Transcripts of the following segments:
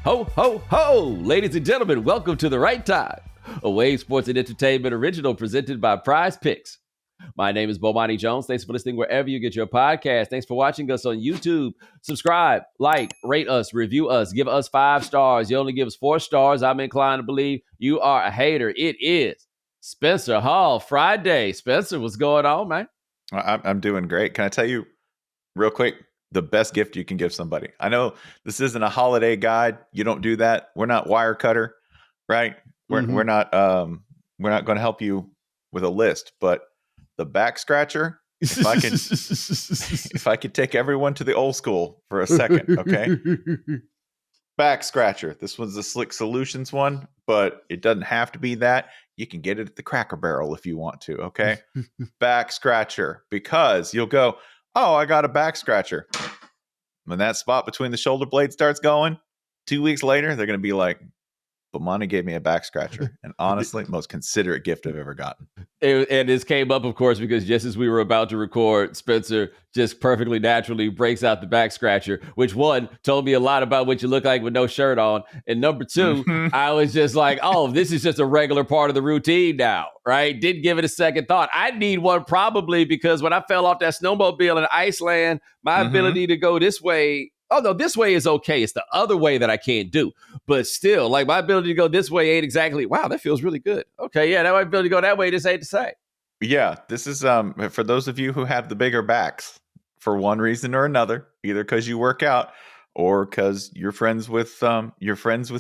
Ho, ho, ho! Ladies and gentlemen, welcome to The Right Time, a Wave Sports and Entertainment original presented by Prize Picks. My name is Bomani Jones. Thanks for listening wherever you get your podcast. Thanks for watching us on YouTube. Subscribe, like, rate us, review us, give us 5 stars. You only give us 4 stars. I'm inclined to believe you are a hater. It is Spencer Hall Friday. Spencer, what's going on, man? I'm doing great. Can I tell you real quick the best gift you can give somebody? I know this isn't a holiday guide. You don't do that. We're not Wirecutter, right? We're not going to help you with a list, but the backscratcher, if I could take everyone to the old school for a second, okay? Backscratcher. This one's the Slick Solutions one, but it doesn't have to be that. You can get it at the Cracker Barrel if you want to, okay? Backscratcher, because you'll go, oh, I got a backscratcher. When that spot between the shoulder blades starts going, 2 weeks later, they're going to be like, Bomani gave me a back scratcher, and honestly, most considerate gift I've ever gotten. And this came up, of course, because just as we were about to record, Spencer just perfectly naturally breaks out the back scratcher, which one told me a lot about what you look like with no shirt on. And number two, I was just like, oh, this is just a regular part of the routine now, right? Didn't give it a second thought. I need one probably because when I fell off that snowmobile in Iceland, my ability to go this way, oh, no, this way is okay. It's the other way that I can't do. But still, like my ability to go this way ain't exactly, wow, that feels really good. Okay, yeah, that ability to go that way, this ain't the same. Yeah, this is for those of you who have the bigger backs for one reason or another, either because you work out or because you're friends with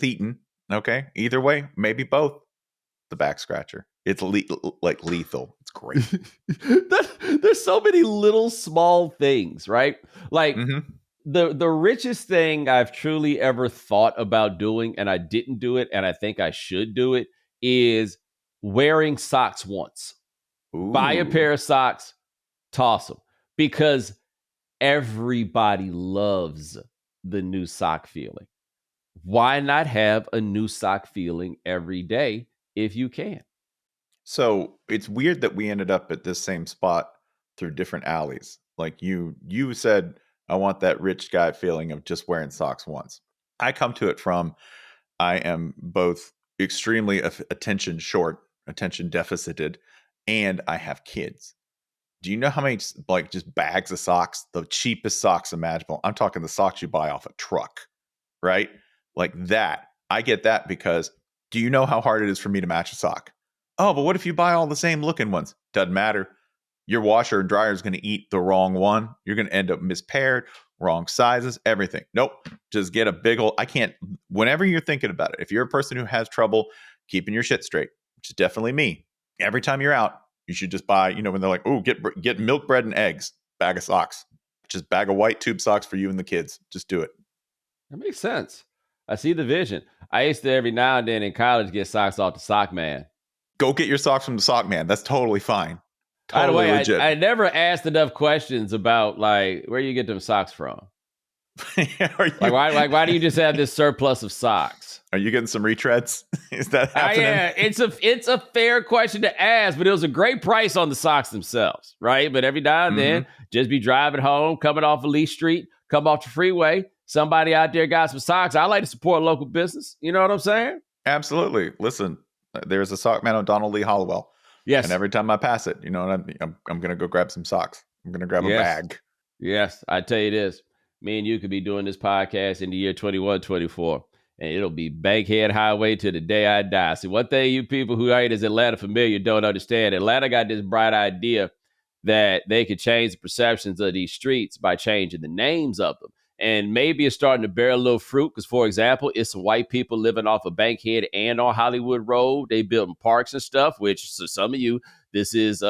eating. Okay, either way, maybe both. The back scratcher. It's like lethal. It's great. There's so many little small things, right? Like the richest thing I've truly ever thought about doing, and I didn't do it, and I think I should do it, is wearing socks once. Ooh. Buy a pair of socks, toss them. Because everybody loves the new sock feeling. Why not have a new sock feeling every day if you can? So it's weird that we ended up at this same spot through different alleys. Like you said, I want that rich guy feeling of just wearing socks once. I come to it from, I am both extremely attention deficited, and I have kids. Do you know how many like just bags of socks, the cheapest socks imaginable? I'm talking the socks you buy off a truck, right? Like that. I get that because do you know how hard it is for me to match a sock? Oh, but what if you buy all the same looking ones? Doesn't matter. Your washer and dryer is going to eat the wrong one. You're going to end up mispaired, wrong sizes, everything. Nope. Just get a big old, whenever you're thinking about it, if you're a person who has trouble keeping your shit straight, which is definitely me, every time you're out, you should just buy, when they're like, oh, get milk, bread, and eggs, bag of socks, just bag of white tube socks for you and the kids. Just do it. That makes sense. I see the vision. I used to every now and then in college get socks off the sock man. Go get your socks from the sock man. That's totally fine. Totally legit. I never asked enough questions about like where you get them socks from. Why do you just have this surplus of socks? Are you getting some retreads? Is that happening? Yeah, it's a fair question to ask, but it was a great price on the socks themselves, right? But every now and then, just be driving home, coming off of Lee Street, come off the freeway. Somebody out there got some socks. I like to support local business. You know what I'm saying? Absolutely. Listen, there's a sock man on Donald Lee Hollowell. Yes. And every time I pass it, I'm going to go grab some socks. I'm going to grab a bag. Yes. I tell you this, me and you could be doing this podcast in the year 2124, and it'll be Bankhead Highway to the day I die. See, one thing you people who ain't as Atlanta familiar don't understand, Atlanta got this bright idea that they could change the perceptions of these streets by changing the names of them. And maybe it's starting to bear a little fruit because, for example, it's some white people living off of Bankhead and on Hollywood Road. They building parks and stuff, which to some of you, this is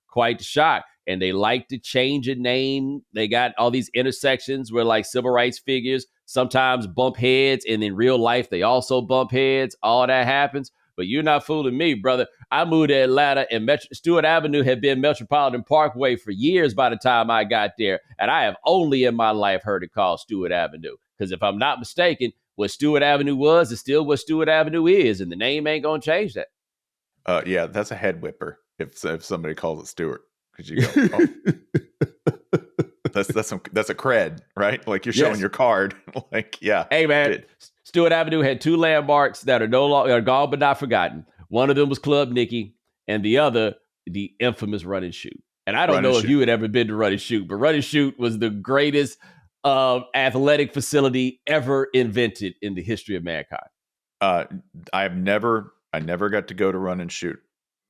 quite the shock. And they like to change a name. They got all these intersections where like civil rights figures sometimes bump heads. And in real life, they also bump heads. All that happens. But you're not fooling me, brother. I moved to Atlanta, and Stewart Avenue had been Metropolitan Parkway for years by the time I got there. And I have only in my life heard it called Stewart Avenue. Because if I'm not mistaken, what Stewart Avenue was is still what Stewart Avenue is. And the name ain't going to change that. Yeah, that's a head whipper if somebody calls it Stewart. Because you go, oh. that's a cred, right? Like you're showing your card. Like, yeah. Hey, man. Stewart Avenue had two landmarks that are no longer gone but not forgotten. One of them was Klubnik, and the other, the infamous Run and Shoot. And I don't know if you had ever been to Run and Shoot, but Run and Shoot was the greatest athletic facility ever invented in the history of mankind. I never got to go to Run and Shoot,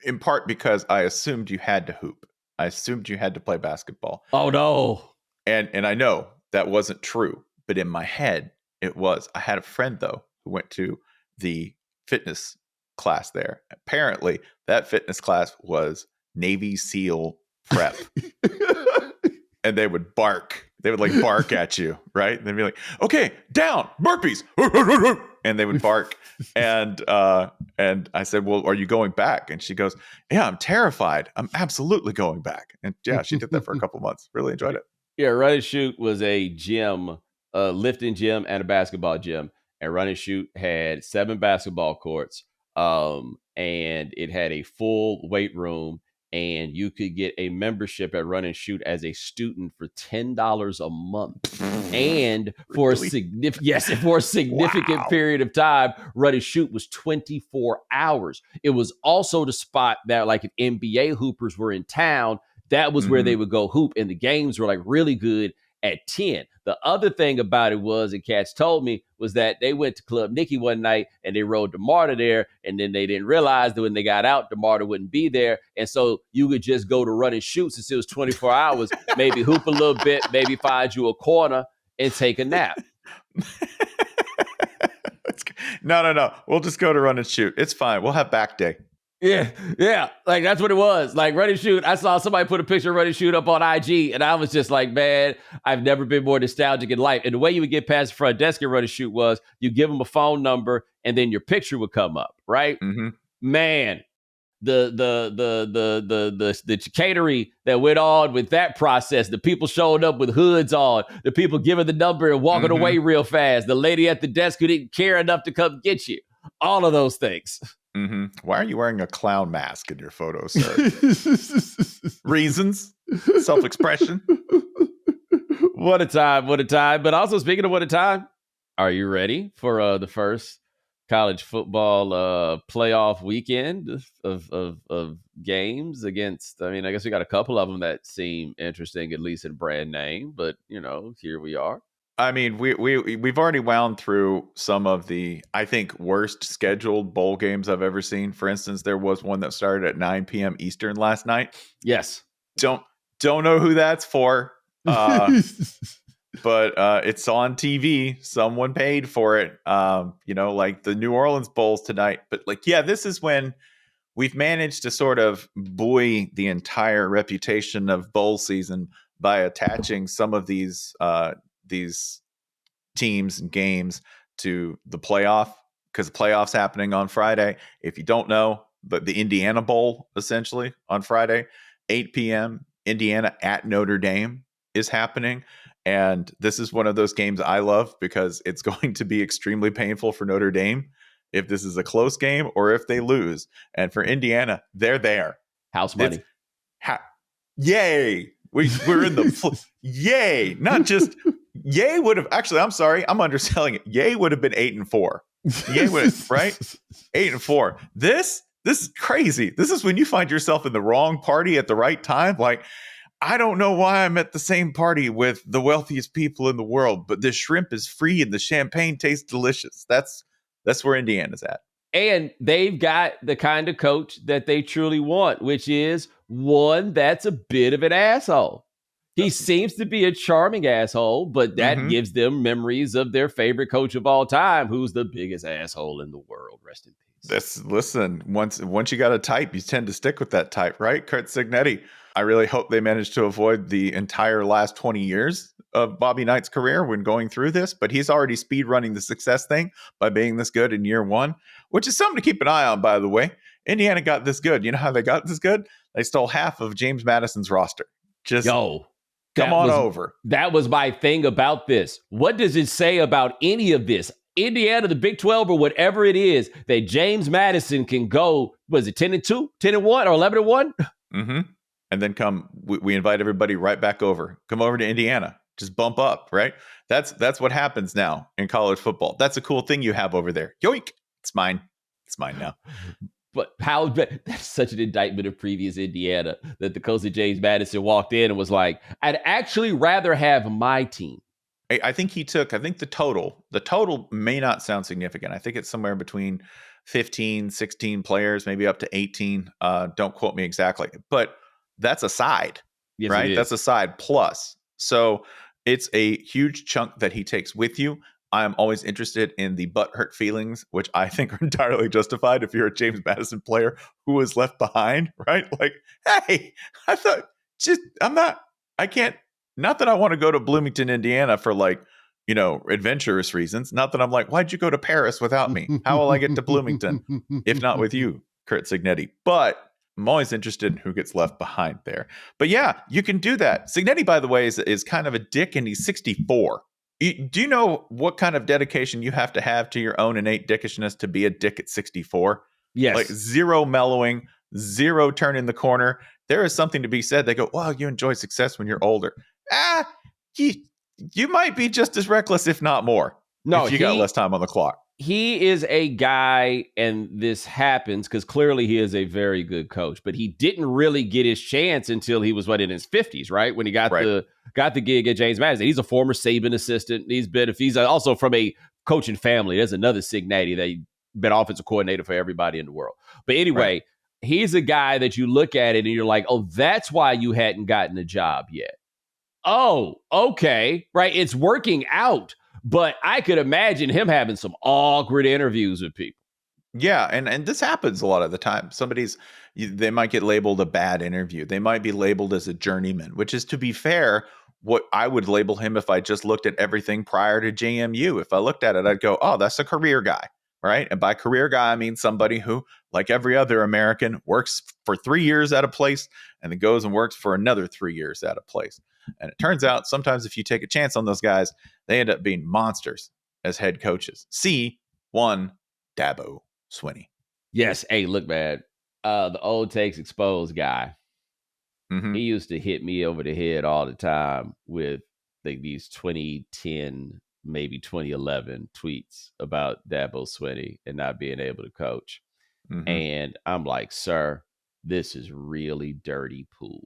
in part because I assumed you had to hoop. I assumed you had to play basketball. Oh, no. And I know that wasn't true, but in my head, it was. I had a friend, though, who went to the fitness class there. Apparently, that fitness class was Navy SEAL prep. And they would bark. They would like bark at you, right? They'd be like, okay, down, burpees. And they would bark. And I said, well, are you going back? And she goes, yeah, I'm terrified. I'm absolutely going back. And yeah, she did that for a couple months. Really enjoyed it. Yeah, Run and Shoot was a gym, a lifting gym and a basketball gym. And Run and Shoot had 7 basketball courts. And it had a full weight room. And you could get a membership at Run and Shoot as a student for $10 a month. And for Really? for a significant period of time, Run and Shoot was 24 hours. It was also the spot that like if NBA hoopers were in town, that was where they would go hoop. And the games were like really good at 10. The other thing about it was, and Cats told me, was that they went to Klubnik one night and they rode DeMarta there, and then they didn't realize that when they got out, DeMarta wouldn't be there. And so you could just go to Run and Shoot since it was 24 hours, maybe hoop a little bit, maybe find you a corner and take a nap. No. We'll just go to Run and Shoot. It's fine. We'll have back day. Yeah. Like, that's what it was. Like, Run and Shoot. I saw somebody put a picture of Run and Shoot up on IG, and I was just like, man, I've never been more nostalgic in life. And the way you would get past the front desk at Run and Shoot was you give them a phone number, and then your picture would come up, right? Mm-hmm. Man, the chicanery that went on with that process, the people showing up with hoods on, the people giving the number and walking away real fast, the lady at the desk who didn't care enough to come get you, all of those things. Mm-hmm. Why are you wearing a clown mask in your photo, sir? Reasons? Self-expression? What a time. But also, speaking of what a time, are you ready for the first college football playoff weekend of games against, I guess we got a couple of them that seem interesting, at least in brand name, but, here we are. We've already wound through some of the, I think, worst scheduled bowl games I've ever seen. For instance, there was one that started at 9 p.m. Eastern last night. Yes. Don't know who that's for, but it's on TV. Someone paid for it. Like the New Orleans Bowls tonight. But this is when we've managed to sort of buoy the entire reputation of bowl season by attaching some of these teams and games to the playoff, because the playoff's happening on Friday. If you don't know, but the Indiana Bowl essentially on Friday, 8 p.m. Indiana at Notre Dame is happening. And this is one of those games I love because it's going to be extremely painful for Notre Dame if this is a close game or if they lose. And for Indiana, they're there. House money. Yay. We're in the yay. Not just yay would have actually, I'm sorry, I'm underselling it. Yay would have been 8-4. Yay would have, right? 8-4. This is crazy. This is when you find yourself in the wrong party at the right time. Like, I don't know why I'm at the same party with the wealthiest people in the world, but the shrimp is free and the champagne tastes delicious. That's where Indiana's at. And they've got the kind of coach that they truly want, which is one that's a bit of an asshole. He seems to be a charming asshole, but that gives them memories of their favorite coach of all time, who's the biggest asshole in the world. Rest in peace. Listen, once you got a type, you tend to stick with that type, right? Curt Cignetti. I really hope they managed to avoid the entire last 20 years of Bobby Knight's career when going through this, but he's already speed running the success thing by being this good in year one, which is something to keep an eye on, by the way. Indiana got this good. You know how they got this good? They stole half of James Madison's roster. Come on over. That was my thing about this. What does it say about any of this? Indiana, the Big 12, or whatever it is, that James Madison can go, was it 10-2, 10-1, or 11-1? Mm-hmm. And then we invite everybody right back over. Come over to Indiana. just bump up, right? That's what happens now in college football. That's a cool thing you have over there. Yoink, it's mine. It's mine now. But that's such an indictment of previous Indiana that the coach of James Madison walked in and was like, I'd actually rather have my team. I think the total may not sound significant. I think it's somewhere between 15, 16 players, maybe up to 18. Don't quote me exactly, but that's a side, Yes, right? That's a side plus. So it's a huge chunk that he takes with you. I'm always interested in the butthurt feelings, which I think are entirely justified if you're a James Madison player who was left behind, right? Like, hey, I can't, not that I want to go to Bloomington, Indiana for like, adventurous reasons. Not that I'm like, why'd you go to Paris without me? How will I get to Bloomington if not with you, Curt Cignetti? But I'm always interested in who gets left behind there. But yeah, you can do that. Cignetti, by the way, is kind of a dick, and he's 64. Do you know what kind of dedication you have to your own innate dickishness to be a dick at 64? Yes. Like zero mellowing, zero turning the corner. There is something to be said. They go, well, you enjoy success when you're older. You might be just as reckless, if not more, if you got less time on the clock. He is a guy, and this happens because clearly he is a very good coach, but he didn't really get his chance until he was in his 50s, right? When he got the gig at James Madison. He's a former Saban assistant. He's also from a coaching family. There's another Cignetti that been offensive coordinator for everybody in the world. But anyway, he's a guy that you look at it and you're like, oh, that's why you hadn't gotten a job yet. Oh, okay. Right. It's working out. But I could imagine him having some awkward interviews with people. Yeah, and this happens a lot of the time. They might get labeled a bad interview. They might be labeled as a journeyman, which is, to be fair, what I would label him if I just looked at everything prior to JMU. If I looked at it, I'd go, oh, that's a career guy, right? And by career guy, I mean somebody who, like every other American, works for 3 years at a place and then goes and works for another 3 years at a place. And it turns out sometimes if you take a chance on those guys, they end up being monsters as head coaches. See one Dabo Swinney. Yes. Hey, look, man. The old takes exposed guy. Mm-hmm. He used to hit me over the head all the time with these 2010, maybe 2011 tweets about Dabo Swinney and not being able to coach. Mm-hmm. And I'm like, sir, this is really dirty pool.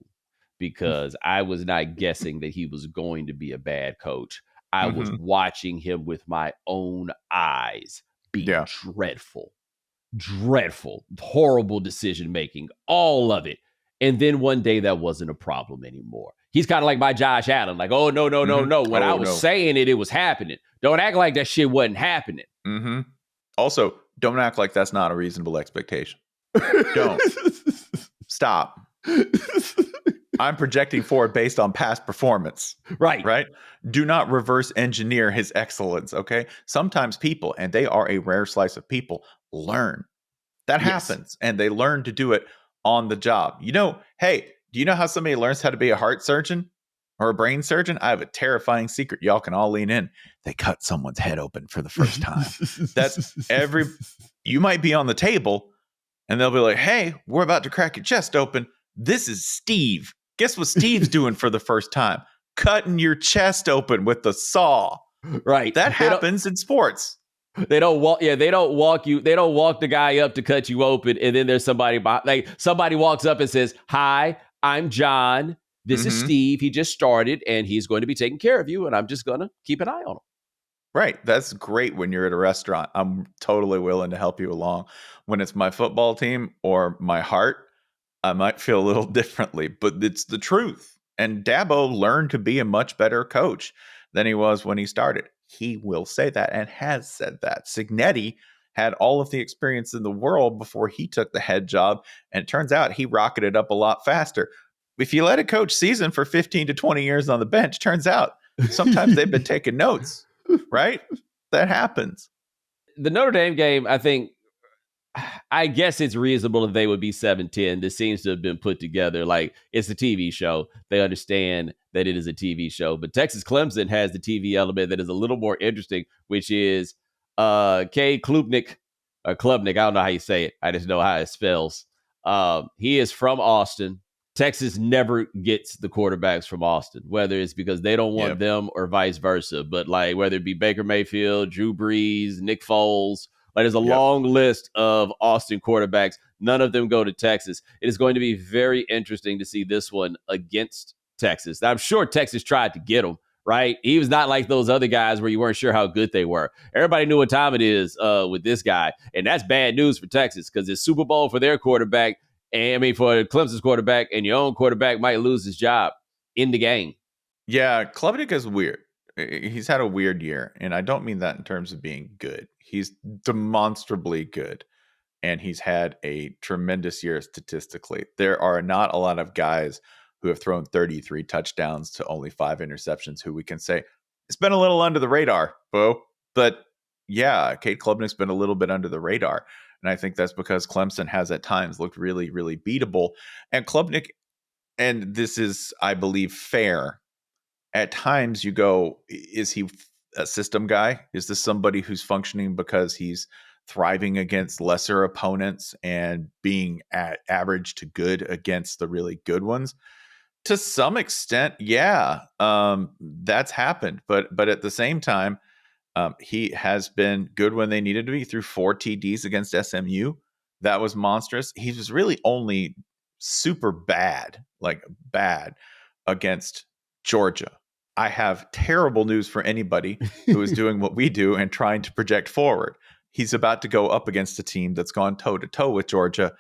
Because I was not guessing that he was going to be a bad coach. I was watching him with my own eyes be dreadful, horrible decision-making, all of it. And then one day that wasn't a problem anymore. He's kind of like my Josh Allen, like, oh, no. When I was saying it was happening. Don't act like that shit wasn't happening. Mm-hmm. Also, don't act like that's not a reasonable expectation. Don't. Stop. I'm projecting forward based on past performance. Right. Do not reverse engineer his excellence. Okay. Sometimes people, and they are a rare slice of people, learn. That happens. And they learn to do it on the job. Hey, do you know how somebody learns how to be a heart surgeon or a brain surgeon? I have a terrifying secret. Y'all can all lean in. They cut someone's head open for the first time. You might be on the table and they'll be like, hey, we're about to crack your chest open. This is Steve. Guess what Steve's doing for the first time? Cutting your chest open with the saw. Right. That happens in sports. They don't walk the guy up to cut you open, and then there's somebody walks up and says, hi, I'm John. This is Steve. He just started and he's going to be taking care of you, and I'm just going to keep an eye on him. Right. That's great when you're at a restaurant. I'm totally willing to help you along. When it's my football team or my heart, I might feel a little differently, but it's the truth. And Dabo learned to be a much better coach than he was when he started. He will say that and has said that. Cignetti had all of the experience in the world before he took the head job, and it turns out he rocketed up a lot faster. If you let a coach season for 15 to 20 years on the bench, turns out sometimes they've been taking notes, right? That happens. The Notre Dame game, I guess it's reasonable that they would be 7-10. This seems to have been put together like it's a TV show. They understand that it is a TV show. But Texas Clemson has the TV element that is a little more interesting, which is Cade Klubnik, or Klubnik. I don't know how you say it. I just know how it spells. He is from Austin. Texas never gets the quarterbacks from Austin, whether it's because they don't want them or vice versa. But like whether it be Baker Mayfield, Drew Brees, Nick Foles, like there's a long list of Austin quarterbacks. None of them go to Texas. It is going to be very interesting to see this one against Texas. Now, I'm sure Texas tried to get him, right? He was not like those other guys where you weren't sure how good they were. Everybody knew what time it is with this guy. And that's bad news for Texas because it's Super Bowl for their quarterback. And I mean, for Clemson's quarterback, and your own quarterback might lose his job in the game. Yeah, Klubnik is weird. He's had a weird year. And I don't mean that in terms of being good. He's demonstrably good. And he's had a tremendous year statistically. There are not a lot of guys who have thrown 33 touchdowns to only 5 interceptions who we can say, it's been a little under the radar, Bo. But yeah, Cade Klubnik's been a little bit under the radar. And I think that's because Clemson has at times looked really, really beatable. And Klubnik, and this is, I believe, fair, at times you go, is he a system guy? Is this somebody who's functioning because he's thriving against lesser opponents and being at average to good against the really good ones? To some extent, yeah, that's happened. But at the same time, he has been good when they needed to be. Through 4 TDs against SMU. That was monstrous. He was really only super bad against Georgia. I have terrible news for anybody who is doing what we do and trying to project forward. He's about to go up against a team that's gone toe-to-toe with Georgia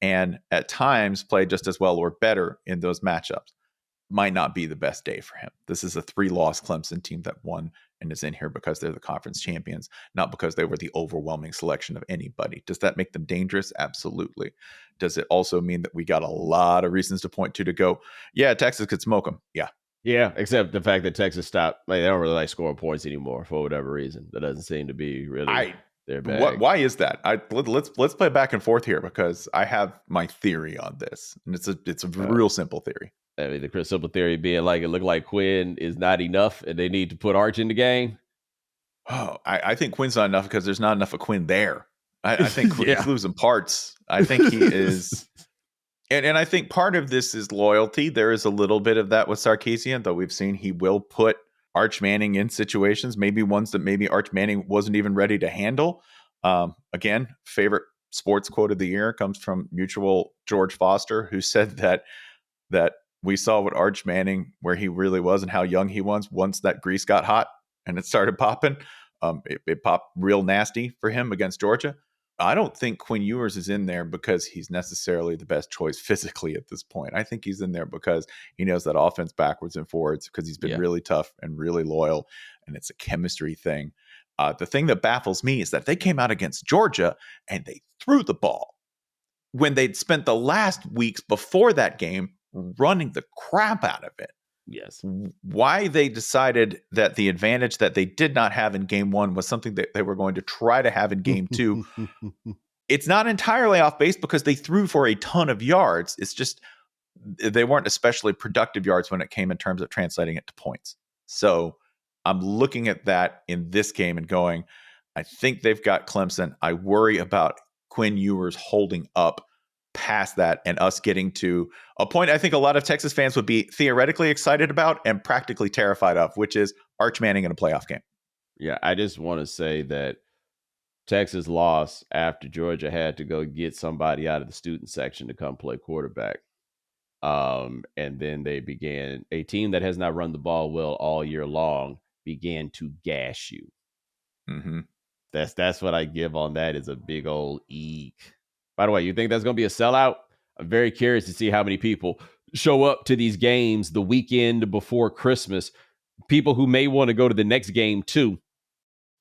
and at times played just as well or better in those matchups. Might not be the best day for him. This is a 3-loss Clemson team that won and is in here because they're the conference champions, not because they were the overwhelming selection of anybody. Does that make them dangerous? Absolutely. Does it also mean that we got a lot of reasons to point to go, yeah, Texas could smoke them? Yeah. Yeah, except the fact that Texas stopped. Like, they don't really like scoring points anymore for whatever reason. That doesn't seem to be really their bag. Why is that? Let's play back and forth here because I have my theory on this, and it's a real simple theory. I mean, the simple theory being like it looked like Quinn is not enough, and they need to put Arch in the game. Oh, I think Quinn's not enough because there's not enough of Quinn there. I think he's losing parts. I think he is. And I think part of this is loyalty. There is a little bit of that with Sarkisian, though we've seen he will put Arch Manning in situations, maybe ones that maybe Arch Manning wasn't even ready to handle. Again, favorite sports quote of the year comes from mutual George Foster, who said that we saw what Arch Manning, where he really was and how young he was once that grease got hot and it started popping. It popped real nasty for him against Georgia. I don't think Quinn Ewers is in there because he's necessarily the best choice physically at this point. I think he's in there because he knows that offense backwards and forwards because he's been really tough and really loyal, and it's a chemistry thing. The thing that baffles me is that they came out against Georgia and they threw the ball when they'd spent the last weeks before that game running the crap out of it. Yes. Why they decided that the advantage that they did not have in game 1 was something that they were going to try to have in game 2. It's not entirely off base because they threw for a ton of yards. It's just they weren't especially productive yards when it came in terms of translating it to points. So I'm looking at that in this game and going, I think they've got Clemson. I worry about Quinn Ewers holding up past that and us getting to a point I think a lot of Texas fans would be theoretically excited about and practically terrified of, which is Arch Manning in a playoff game. Yeah, I just want to say that Texas lost after Georgia had to go get somebody out of the student section to come play quarterback. And then they began, a team that has not run the ball well all year long began to gash you. Mm-hmm. That's what I give on that, is a big old eek. By the way, you think that's going to be a sellout? I'm very curious to see how many people show up to these games the weekend before Christmas. People who may want to go to the next game too.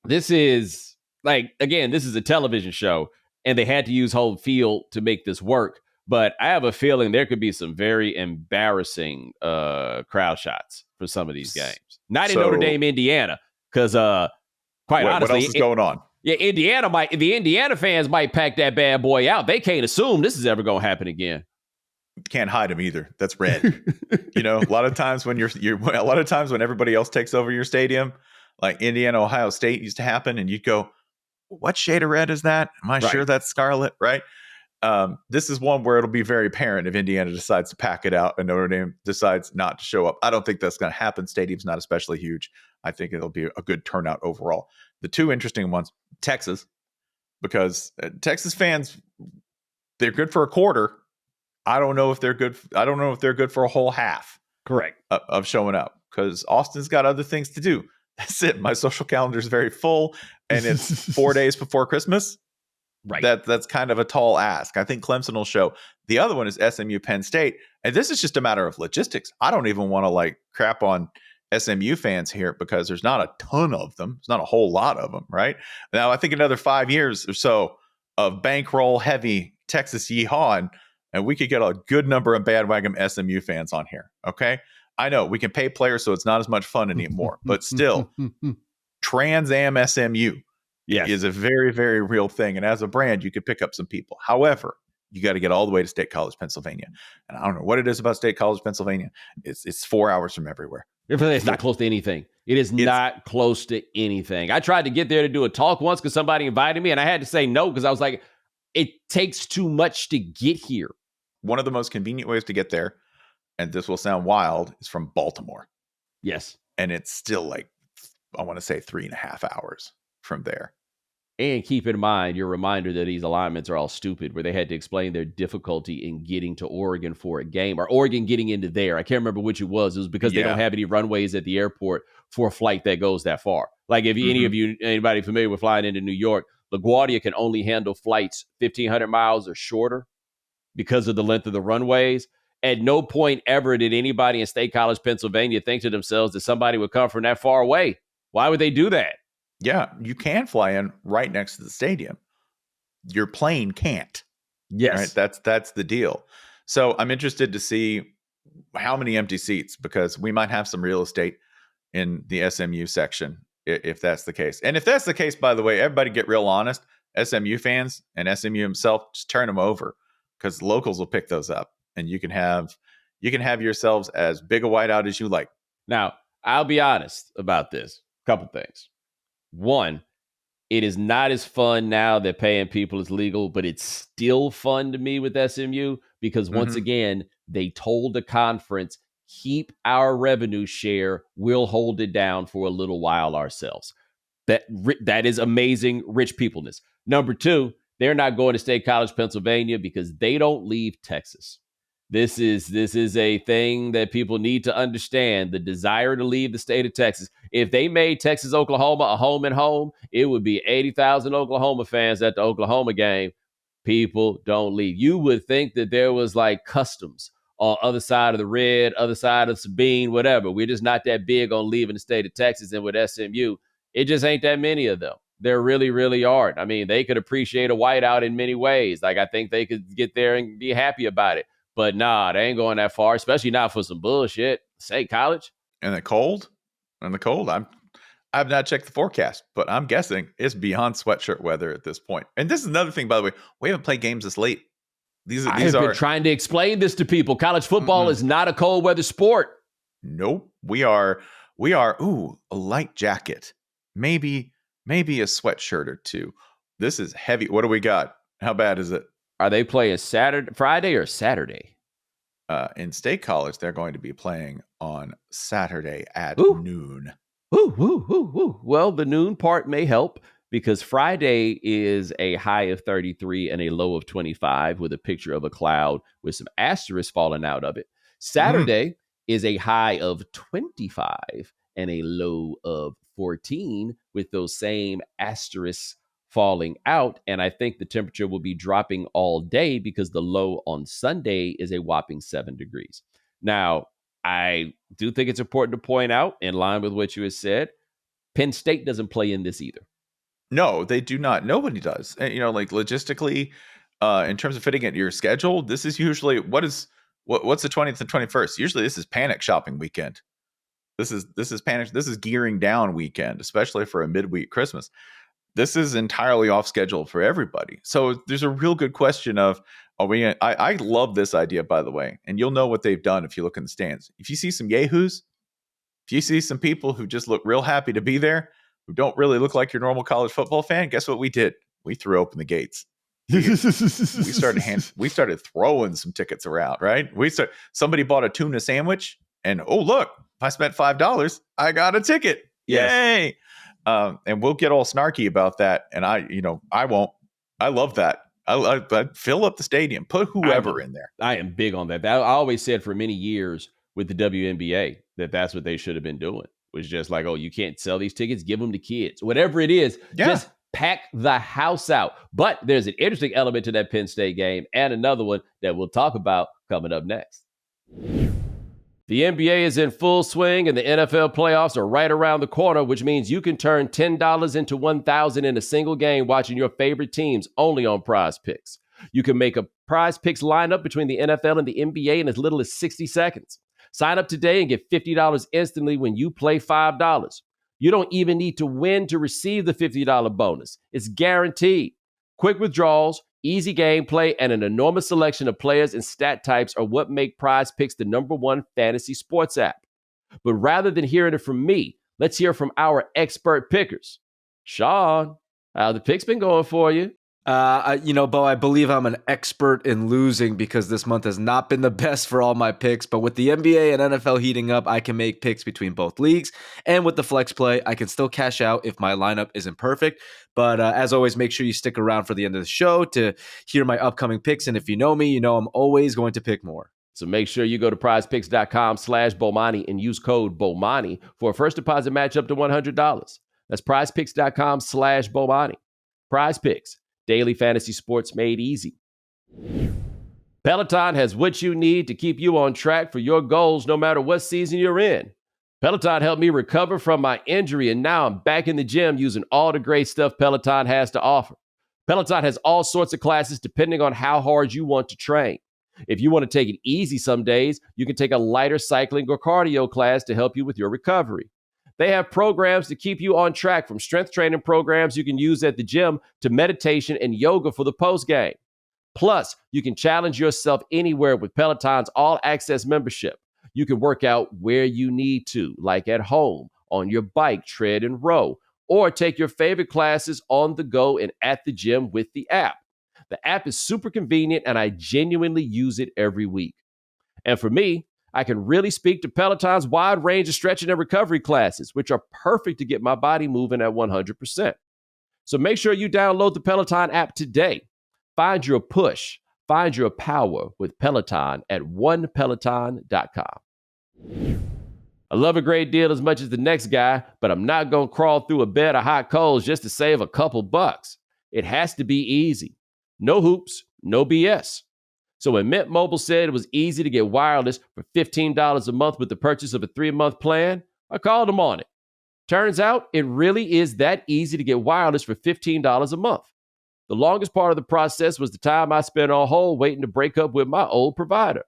This is this is a television show and they had to use home field to make this work. But I have a feeling there could be some very embarrassing crowd shots for some of these games. Not in Notre Dame, Indiana, because quite honestly, what else is going on? Yeah, the Indiana fans might pack that bad boy out. They can't assume this is ever going to happen again. Can't hide them either. That's red. A lot of times when when everybody else takes over your stadium, like Indiana, Ohio State used to happen, and you'd go, "What shade of red is that? Am I sure that's scarlet?" Right? This is one where it'll be very apparent if Indiana decides to pack it out and Notre Dame decides not to show up. I don't think that's going to happen. Stadium's not especially huge. I think it'll be a good turnout overall. The two interesting ones, Texas, because Texas fans, they're good for a quarter. I don't know if they're good. I don't know if they're good for a whole half. Correct. Of showing up, because Austin's got other things to do. That's it. My social calendar is very full, and it's 4 days before Christmas. Right. That's kind of a tall ask. I think Clemson will show. The other one is SMU Penn State, and this is just a matter of logistics. I don't even want to crap on SMU fans here because there's not a ton of them. There's not a whole lot of them, right? Now, I think another 5 years or so of bankroll heavy Texas yeehaw, and we could get a good number of bandwagon SMU fans on here. Okay. I know we can pay players, so it's not as much fun anymore, but still Trans Am SMU is a very, very real thing. And as a brand, you could pick up some people. However, you got to get all the way to State College, Pennsylvania. And I don't know what it is about State College, Pennsylvania. It's 4 hours from everywhere. It's not close to anything. It's not close to anything. I tried to get there to do a talk once because somebody invited me, and I had to say no because I was like, it takes too much to get here. One of the most convenient ways to get there, and this will sound wild, is from Baltimore. Yes. And it's still I want to say 3.5 hours from there. And keep in mind your reminder that these alignments are all stupid, where they had to explain their difficulty in getting to Oregon for a game, or Oregon getting into there. I can't remember which it was. It was because they don't have any runways at the airport for a flight that goes that far. Like if anybody familiar with flying into New York, LaGuardia can only handle flights 1,500 miles or shorter because of the length of the runways. At no point ever did anybody in State College, Pennsylvania think to themselves that somebody would come from that far away. Why would they do that? Yeah, you can fly in right next to the stadium. Your plane can't. Yes. Right? That's the deal. So I'm interested to see how many empty seats, because we might have some real estate in the SMU section if that's the case. And if that's the case, by the way, everybody get real honest. SMU fans and SMU himself, just turn them over, because locals will pick those up, and you can have yourselves as big a whiteout as you like. Now, I'll be honest about this. Couple things. One, it is not as fun now that paying people is legal, but it's still fun to me with SMU because once again, they told the conference, keep our revenue share. We'll hold it down for a little while ourselves. That is amazing rich peopleness. Number two, they're not going to State College, Pennsylvania because they don't leave Texas. This is a thing that people need to understand, the desire to leave the state of Texas. If they made Texas, Oklahoma a home and home, it would be 80,000 Oklahoma fans at the Oklahoma game. People don't leave. You would think that there was customs on other side of the red, other side of Sabine, whatever. We're just not that big on leaving the state of Texas. And with SMU, it just ain't that many of them. There really, really aren't. I mean, they could appreciate a whiteout in many ways. I think they could get there and be happy about it. But nah, they ain't going that far, especially not for some bullshit. State College. And the cold? I've not checked the forecast, but I'm guessing it's beyond sweatshirt weather at this point. And this is another thing, by the way, we haven't played games this late. I have been trying to explain this to people. College football is not a cold weather sport. Nope. We are, a light jacket. Maybe a sweatshirt or two. This is heavy. What do we got? How bad is it? Are they playing Friday or Saturday? In State College, they're going to be playing on Saturday at noon. Well, the noon part may help because Friday is a high of 33 and a low of 25 with a picture of a cloud with some asterisks falling out of it. Saturday is a high of 25 and a low of 14 with those same asterisks falling out. And I think the temperature will be dropping all day because the low on Sunday is a whopping 7 degrees. Now, I do think it's important to point out, in line with what you had said, Penn State doesn't play in this either. No, they do not. Nobody does. And, logistically, in terms of fitting it into your schedule, this is usually what's the 20th and 21st? Usually this is panic shopping weekend. This is panic. This is gearing down weekend, especially for a midweek Christmas. This is entirely off schedule for everybody. So there's a real good question of, I love this idea, by the way, and you'll know what they've done if you look in the stands. If you see some yahoos, if you see some people who just look real happy to be there, who don't really look like your normal college football fan, guess what we did? We threw open the gates. we started throwing some tickets around, right? Somebody bought a tuna sandwich, and oh look, I spent $5, I got a ticket. Yes. Yay! And we'll get all snarky about that, and I won't. I love that. I fill up the stadium, put whoever in there. I am big on that. I always said for many years with the WNBA that's what they should have been doing. Was just like, oh, you can't sell these tickets, give them to kids. Whatever it is, just pack the house out. But there's an interesting element to that Penn State game and another one that we'll talk about coming up next. The NBA is in full swing and the NFL playoffs are right around the corner, which means you can turn $10 into $1,000 in a single game watching your favorite teams only on Prize Picks. You can make a Prize Picks lineup between the NFL and the NBA in as little as 60 seconds. Sign up today and get $50 instantly when you play $5. You don't even need to win to receive the $50 bonus. It's guaranteed. Quick withdrawals, easy gameplay, and an enormous selection of players and stat types are what make Prize Picks the #1 fantasy sports app. But rather than hearing it from me, let's hear from our expert pickers. Sean, how the picks been going for you? Bo, I believe I'm an expert in losing because this month has not been the best for all my picks. But with the NBA and NFL heating up, I can make picks between both leagues. And with the flex play, I can still cash out if my lineup isn't perfect. But as always, make sure you stick around for the end of the show to hear my upcoming picks. And if you know me, you know I'm always going to pick more. So make sure you go to prizepicks.com/Bomani and use code Bomani for a first deposit match up to $100. That's prizepicks.com/Bomani. Prize Picks. Daily fantasy sports made easy. Peloton has what you need to keep you on track for your goals no matter what season you're in. Peloton helped me recover from my injury, and now I'm back in the gym using all the great stuff Peloton has to offer. Peloton has all sorts of classes depending on how hard you want to train. If you want to take it easy some days, you can take a lighter cycling or cardio class to help you with your recovery. They have programs to keep you on track, from strength training programs you can use at the gym to meditation and yoga for the post-game. Plus, you can challenge yourself anywhere with Peloton's all-access membership. You can work out where you need to, like at home, on your bike, tread, and row, or take your favorite classes on the go and at the gym with the app. The app is super convenient, and I genuinely use it every week. And for me, I can really speak to Peloton's wide range of stretching and recovery classes, which are perfect to get my body moving at 100%. So make sure you download the Peloton app today. Find your push, find your power with Peloton at onepeloton.com. I love a great deal as much as the next guy, but I'm not going to crawl through a bed of hot coals just to save a couple bucks. It has to be easy. No hoops, no BS. So when Mint Mobile said it was easy to get wireless for $15 a month with the purchase of a 3-month plan, I called them on it. Turns out it really is that easy to get wireless for $15 a month. The longest part of the process was the time I spent on hold waiting to break up with my old provider.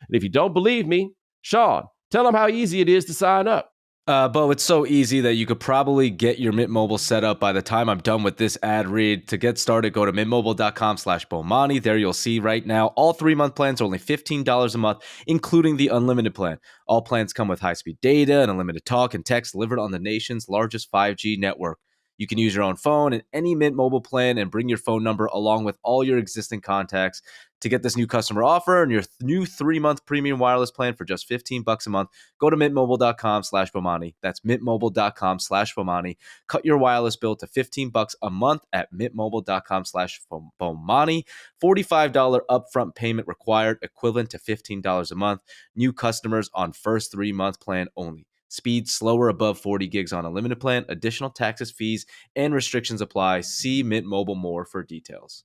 And if you don't believe me, Sean, tell them how easy it is to sign up. Bo, it's so easy that you could probably get your Mint Mobile set up by the time I'm done with this ad read. To get started, go to mintmobile.com/Bomani. There you'll see right now all 3-month plans are only $15 a month, including the unlimited plan. All plans come with high-speed data and unlimited talk and text delivered on the nation's largest 5G network. You can use your own phone in any Mint Mobile plan and bring your phone number along with all your existing contacts. To get this new customer offer and your new 3-month premium wireless plan for just $15 a month, go to mintmobile.com/Bomani. That's mintmobile.com/Bomani. Cut your wireless bill to $15 a month at mintmobile.com/Bomani. $45 upfront payment required, equivalent to $15 a month. New customers on first 3-month plan only. Speed slower above 40 gigs on a limited plan. Additional taxes, fees, and restrictions apply. See Mint Mobile more for details.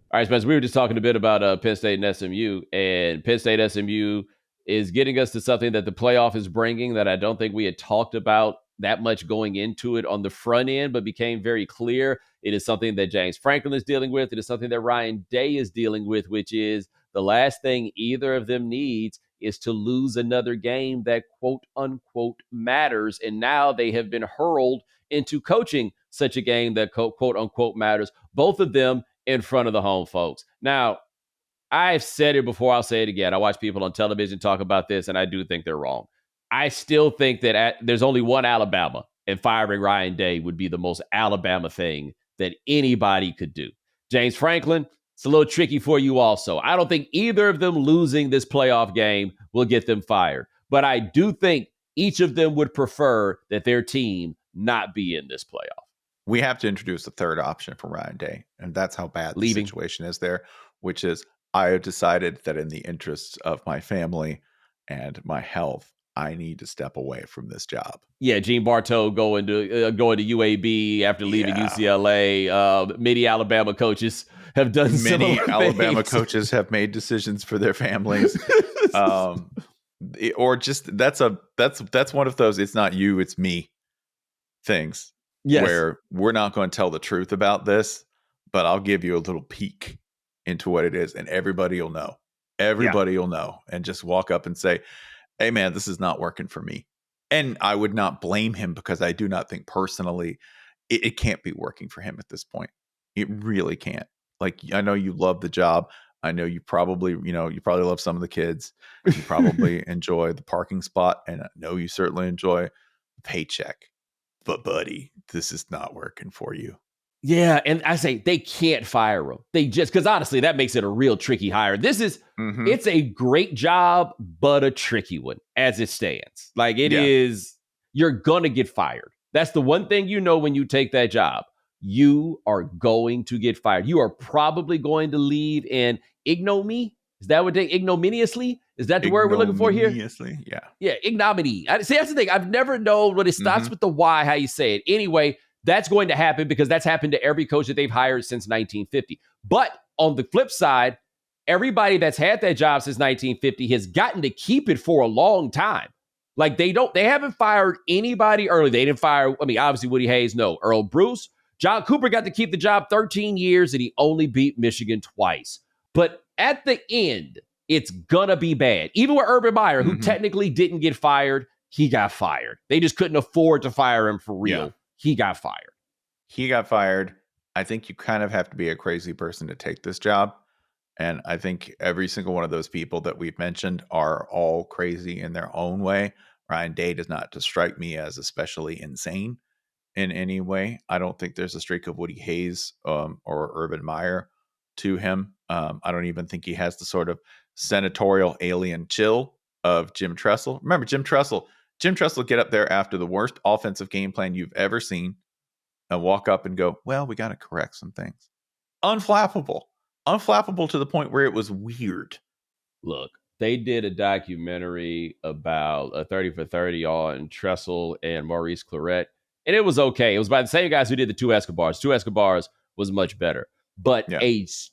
All right, Spencer, we were just talking a bit about Penn State and SMU, and Penn State SMU is getting us to something that the playoff is bringing that I don't think we had talked about that much going into it on the front end, but became very clear. It is something that James Franklin is dealing with. It is something that Ryan Day is dealing with, which is the last thing either of them needs is to lose another game that quote unquote matters. And now they have been hurled into coaching such a game that quote unquote matters, both of them in front of the home folks. Now, I've said it before, I'll say it again. I watch people on television talk about this, and I do think they're wrong. I still think that there's only one Alabama, and firing Ryan Day would be the most Alabama thing that anybody could do. James Franklin, it's a little tricky for you also. I don't think either of them losing this playoff game will get them fired. But I do think each of them would prefer that their team not be in this playoff. We have to introduce a third option for Ryan Day, and that's how bad the situation is there, which is I have decided that in the interests of my family and my health, I need to step away from this job. Yeah, Gene Bartow going to UAB after leaving UCLA. Many Alabama coaches have done many Alabama things. Coaches have made decisions for their families. Or just that's one of those it's not you, it's me things. Yes. Where we're not going to tell the truth about this, but I'll give you a little peek into what it is, and everybody will know. Everybody will know, and just walk up and say, hey man, this is not working for me. And I would not blame him, because I do not think personally it can't be working for him at this point. It really can't. Like, I know you love the job. I know you probably love some of the kids. You probably enjoy the parking spot, and I know you certainly enjoy the paycheck. But buddy, this is not working for you. Yeah, and I say they can't fire him. They just, because honestly, that makes it a real tricky hire. This is, it's a great job, but a tricky one as it stands. Like it is, you're going to get fired. That's the one thing you know when you take that job. You are going to get fired. You are probably going to leave in ignominy. Is that what they, ignominiously? Is that the word we're looking for here? Ignominiously, yeah. Yeah, ignominy. See, that's the thing. I've never known when it starts with the Y, how you say it. Anyway, that's going to happen because that's happened to every coach that they've hired since 1950. But on the flip side, everybody that's had that job since 1950 has gotten to keep it for a long time. Like they haven't fired anybody early. They didn't fire, obviously Woody Hayes, no. Earl Bruce. John Cooper got to keep the job 13 years and he only beat Michigan twice. But at the end, it's gonna be bad. Even with Urban Meyer, who technically didn't get fired, he got fired. They just couldn't afford to fire him for real. Yeah. He got fired. I think you kind of have to be a crazy person to take this job. And I think every single one of those people that we've mentioned are all crazy in their own way. Ryan Day does not strike me as especially insane in any way. I don't think there's a streak of Woody Hayes or Urban Meyer to him. I don't even think he has the sort of senatorial alien chill of Jim Tressel. Remember Jim Tressel get up there after the worst offensive game plan you've ever seen and walk up and go, well, we got to correct some things. Unflappable to the point where it was weird. Look, they did a documentary about a 30 for 30 on Tressel and Maurice Clarett, and it was okay. It was by the same guys who did the Two Escobars. Two Escobars was much better. But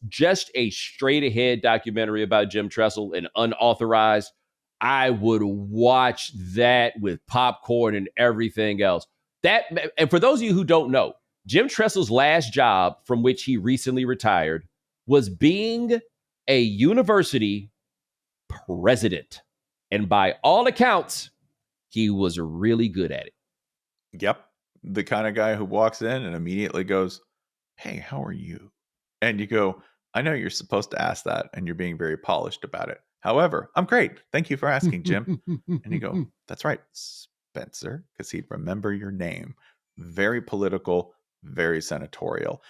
just a straight ahead documentary about Jim Tressel and unauthorized, I would watch that with popcorn and everything else. And for those of you who don't know, Jim Tressel's last job from which he recently retired was being a university president. And by all accounts, he was really good at it. Yep. The kind of guy who walks in and immediately goes, hey, how are you? And you go, I know you're supposed to ask that, and you're being very polished about it. However, I'm great. Thank you for asking, Jim. And you go, that's right, Spencer, because he'd remember your name. Very political, very senatorial.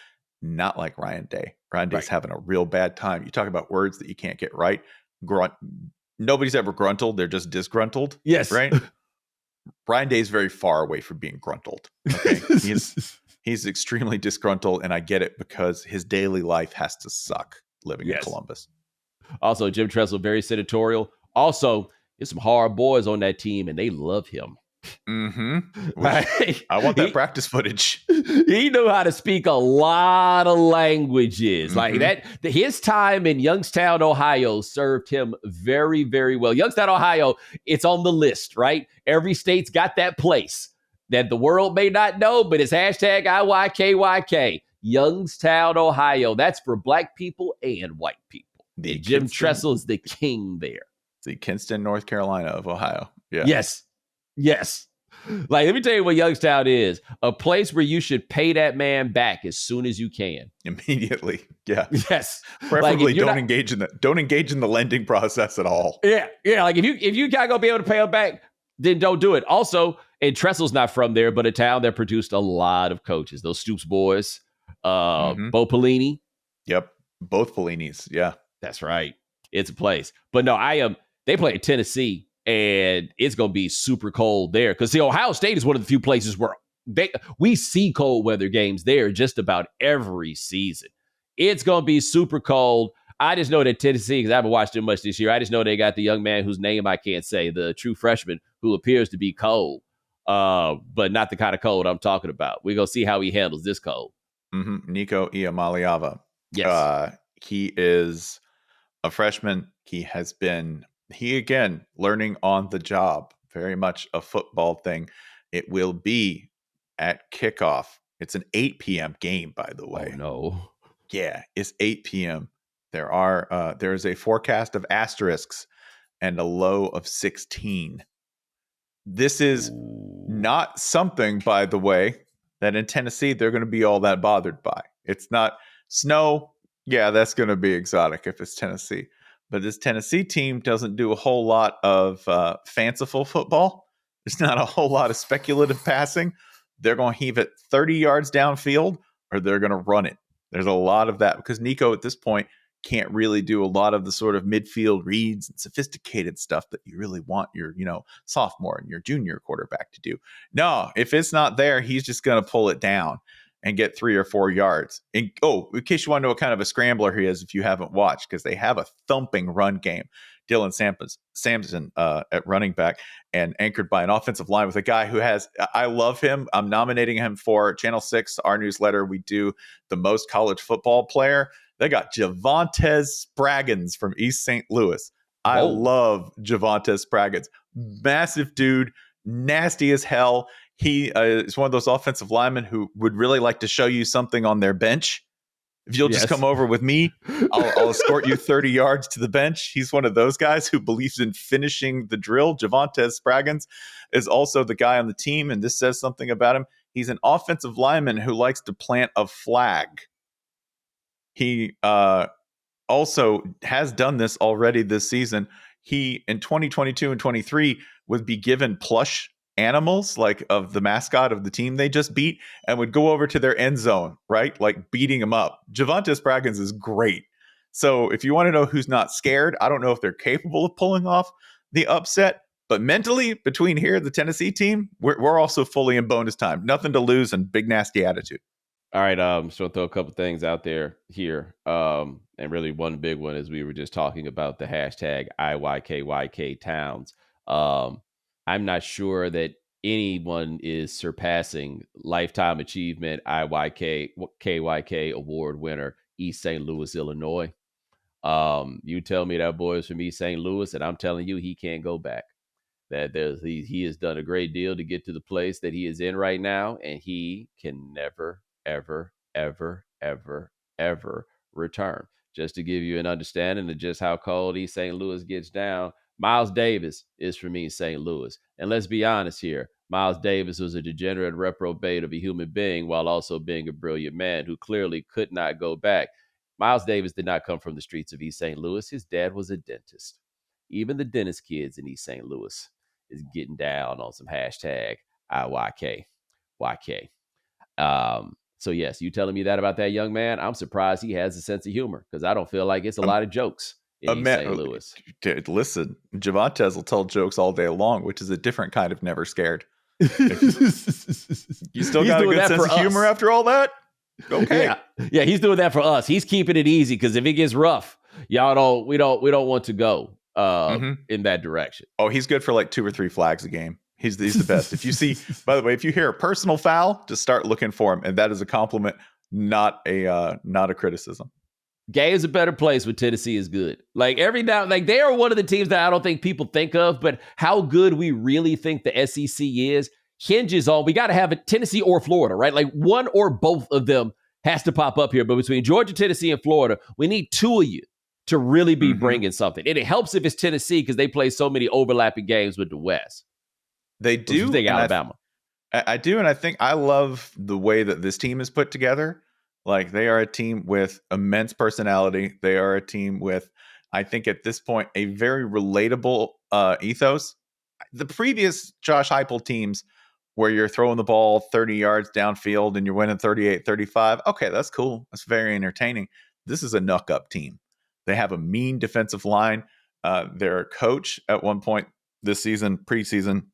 Not like Ryan Day. Ryan Day's having a real bad time. You talk about words that you can't get right. Nobody's ever gruntled. They're just disgruntled. Yes. Right? Ryan Day's very far away from being gruntled. Okay? He's extremely disgruntled, and I get it because his daily life has to suck living in Columbus. Also, Jim Tressel, very senatorial. Also, there's some hard boys on that team, and they love him. I want that practice footage. He knew how to speak a lot of languages. Like that, his time in Youngstown, Ohio served him very, very well. Youngstown, Ohio, it's on the list, right? Every state's got that place that the world may not know, but it's hashtag IYKYK. Youngstown, Ohio. That's for black people and white people. Jim Tressel is the king there. The Kinston, North Carolina of Ohio. Yeah. Yes. Like, let me tell you what Youngstown is. A place where you should pay that man back as soon as you can. Immediately. Yeah. Yes. Preferably don't engage in the lending process at all. Yeah. Like if you not gonna be able to pay him back, then don't do it. Also, and Tressel's not from there, but a town that produced a lot of coaches. Those Stoops boys, Bo Pelini, Yep. Both Pellinis. Yeah. That's right. It's a place. But no, they play at Tennessee, and it's going to be super cold there. Because the Ohio State is one of the few places where we see cold weather games there just about every season. It's going to be super cold. I just know that Tennessee, because I haven't watched them much this year, I just know they got the young man whose name I can't say, the true freshman who appears to be cold, but not the kind of cold I'm talking about. We're going to see how he handles this cold. Mm-hmm. Nico Iamaleava. Yes. He is a freshman. He again, learning on the job, very much a football thing. It will be at kickoff. It's an 8 p.m. game, by the way. Oh, no. Yeah, it's 8 p.m. There is a forecast of asterisks and a low of 16. This is not something, by the way, that in Tennessee they're going to be all that bothered by. It's not snow. Yeah, that's going to be exotic if it's Tennessee. But this Tennessee team doesn't do a whole lot of fanciful football. There's not a whole lot of speculative passing. They're going to heave it 30 yards downfield, or they're going to run it. There's a lot of that because Nico at this point can't really do a lot of the sort of midfield reads and sophisticated stuff that you really want your, sophomore and your junior quarterback to do. No, if it's not there, he's just going to pull it down and get 3 or 4 yards. And, in case you want to know what kind of a scrambler he is, if you haven't watched, because they have a thumping run game. Dylan Sampson at running back and anchored by an offensive line with a guy who I love him. I'm nominating him for Channel 6, our newsletter. We do the most college football player. They got Javontes Spraggins from East St. Louis. I love Javontes Spraggins. Massive dude, nasty as hell. He is one of those offensive linemen who would really like to show you something on their bench. If you'll just come over with me, I'll escort you 30 yards to the bench. He's one of those guys who believes in finishing the drill. Javontes Spraggins is also the guy on the team, and this says something about him. He's an offensive lineman who likes to plant a flag. He also has done this already this season. He, in 2022 and 23, would be given plush animals like of the mascot of the team they just beat and would go over to their end zone, right? Like beating them up. Javontes Spraggins is great. So if you want to know who's not scared, I don't know if they're capable of pulling off the upset, but mentally between here, the Tennessee team, we're also fully in bonus time. Nothing to lose and big nasty attitude. All right, so I'll throw a couple things out there here. And really one big one is we were just talking about the hashtag IYKYK towns. I'm not sure that anyone is surpassing Lifetime Achievement IYKYK award winner East St. Louis, Illinois. You tell me that boy is from East St. Louis, and I'm telling you he can't go back. That he has done a great deal to get to the place that he is in right now, and he can never, ever, ever, ever, ever return. Just to give you an understanding of just how cold East St. Louis gets down, Miles Davis is from East St. Louis. And let's be honest here, Miles Davis was a degenerate reprobate of a human being while also being a brilliant man who clearly could not go back. Miles Davis did not come from the streets of East St. Louis. His dad was a dentist. Even the dentist kids in East St. Louis is getting down on some hashtag IYKYK. So yes, you telling me that about that young man? I'm surprised he has a sense of humor because I don't feel like it's a lot of jokes in East St. Louis. Listen, Javontes will tell jokes all day long, which is a different kind of never scared. You still got a good sense of humor after all that? Okay. Yeah, he's doing that for us. He's keeping it easy because if it gets rough, we don't want to go in that direction. Oh, he's good for like 2 or 3 flags a game. He's the best. If you see, by the way, if you hear a personal foul, just start looking for him, and that is a compliment, not a criticism. Gay is a better place when Tennessee is good. Like they are one of the teams that I don't think people think of, but how good we really think the SEC is hinges on we got to have a Tennessee or Florida, right? Like one or both of them has to pop up here. But between Georgia, Tennessee, and Florida, we need 2 of you to really be bringing something. And it helps if it's Tennessee because they play so many overlapping games with the West. They do. Think Alabama. I do, and I think I love the way that this team is put together. Like they are a team with immense personality. They are a team with, I think at this point, a very relatable ethos. The previous Josh Heupel teams where you're throwing the ball 30 yards downfield and you're winning 38-35. Okay, that's cool. That's very entertaining. this is a knuck-up team. They have a mean defensive line. Their coach at one point this season, preseason,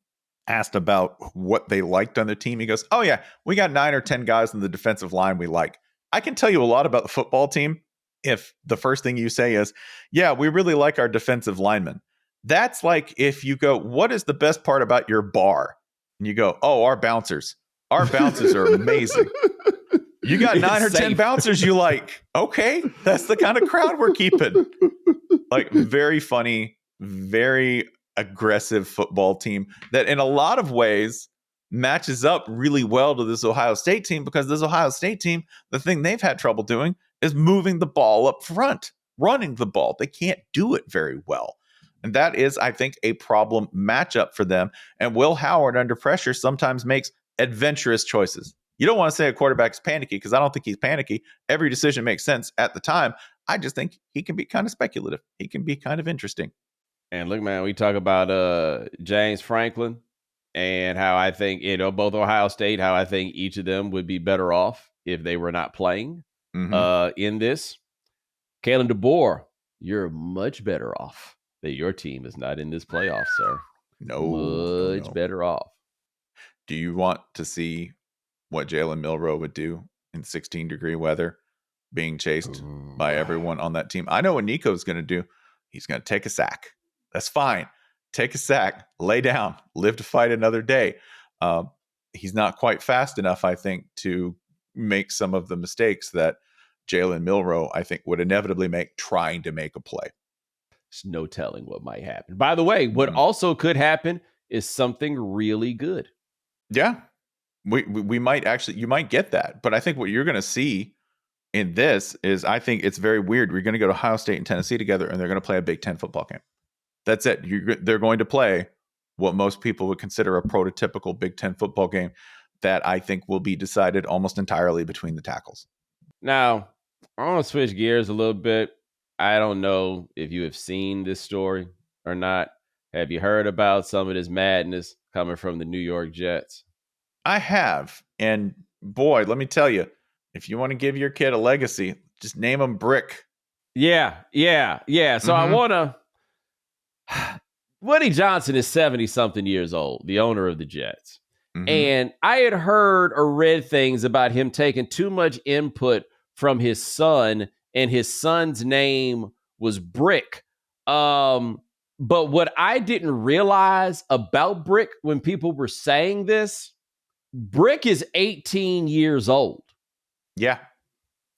asked about what they liked on their team. He goes, oh yeah, we got 9 or 10 guys in the defensive line we like. I can tell you a lot about the football team if the first thing you say is, yeah, we really like our defensive linemen. That's like if you go, what is the best part about your bar? And you go, oh, our bouncers. Our bouncers are amazing. You got 9 or 10 bouncers you like. Okay, that's the kind of crowd we're keeping. Like, very funny, very aggressive football team that in a lot of ways matches up really well to this Ohio State team, because this Ohio State team, the thing they've had trouble doing is moving the ball up front, running the ball. They can't do it very well. And that is, I think, a problem matchup for them. And Will Howard, under pressure, sometimes makes adventurous choices. You don't want to say a quarterback's panicky, because I don't think he's panicky. Every decision makes sense at the time. I just think he can be kind of speculative. He can be kind of interesting. And look, man, we talk about James Franklin and how I think, both Ohio State, how I think each of them would be better off if they were not playing in this. Kalen DeBoer, you're much better off that your team is not in this playoff, sir. Much better off. Do you want to see what Jalen Milroe would do in 16-degree weather, being chased by everyone on that team? I know what Nico's going to do. He's going to take a sack. That's fine. Take a sack, lay down, live to fight another day. He's not quite fast enough, I think, to make some of the mistakes that Jalen Milroe, I think, would inevitably make trying to make a play. There's no telling what might happen. By the way, what also could happen is something really good. Yeah. We might actually, you might get that. But I think what you're going to see in this is, I think it's very weird. We're going to go to Ohio State and Tennessee together, and they're going to play a Big Ten football game. That's it. They're going to play what most people would consider a prototypical Big Ten football game that I think will be decided almost entirely between the tackles. Now, I want to switch gears a little bit. I don't know if you have seen this story or not. Have you heard about some of this madness coming from the New York Jets? I have. And boy, let me tell you, if you want to give your kid a legacy, just name him Brick. Yeah. So I want to... Woody Johnson is 70-something years old, the owner of the Jets. And I had heard or read things about him taking too much input from his son, and his son's name was Brick. But what I didn't realize about Brick when people were saying this, Brick is 18 years old. Yeah.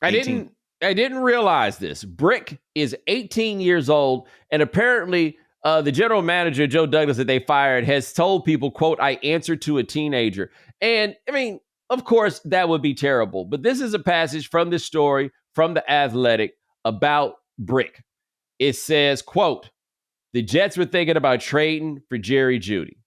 18. I didn't realize this. Brick is 18 years old, and apparently the general manager, Joe Douglas, that they fired, has told people, quote, I answered to a teenager. And I mean, of course, that would be terrible. But this is a passage from this story from The Athletic about Brick. It says, quote, the Jets were thinking about trading for Jerry Jeudy,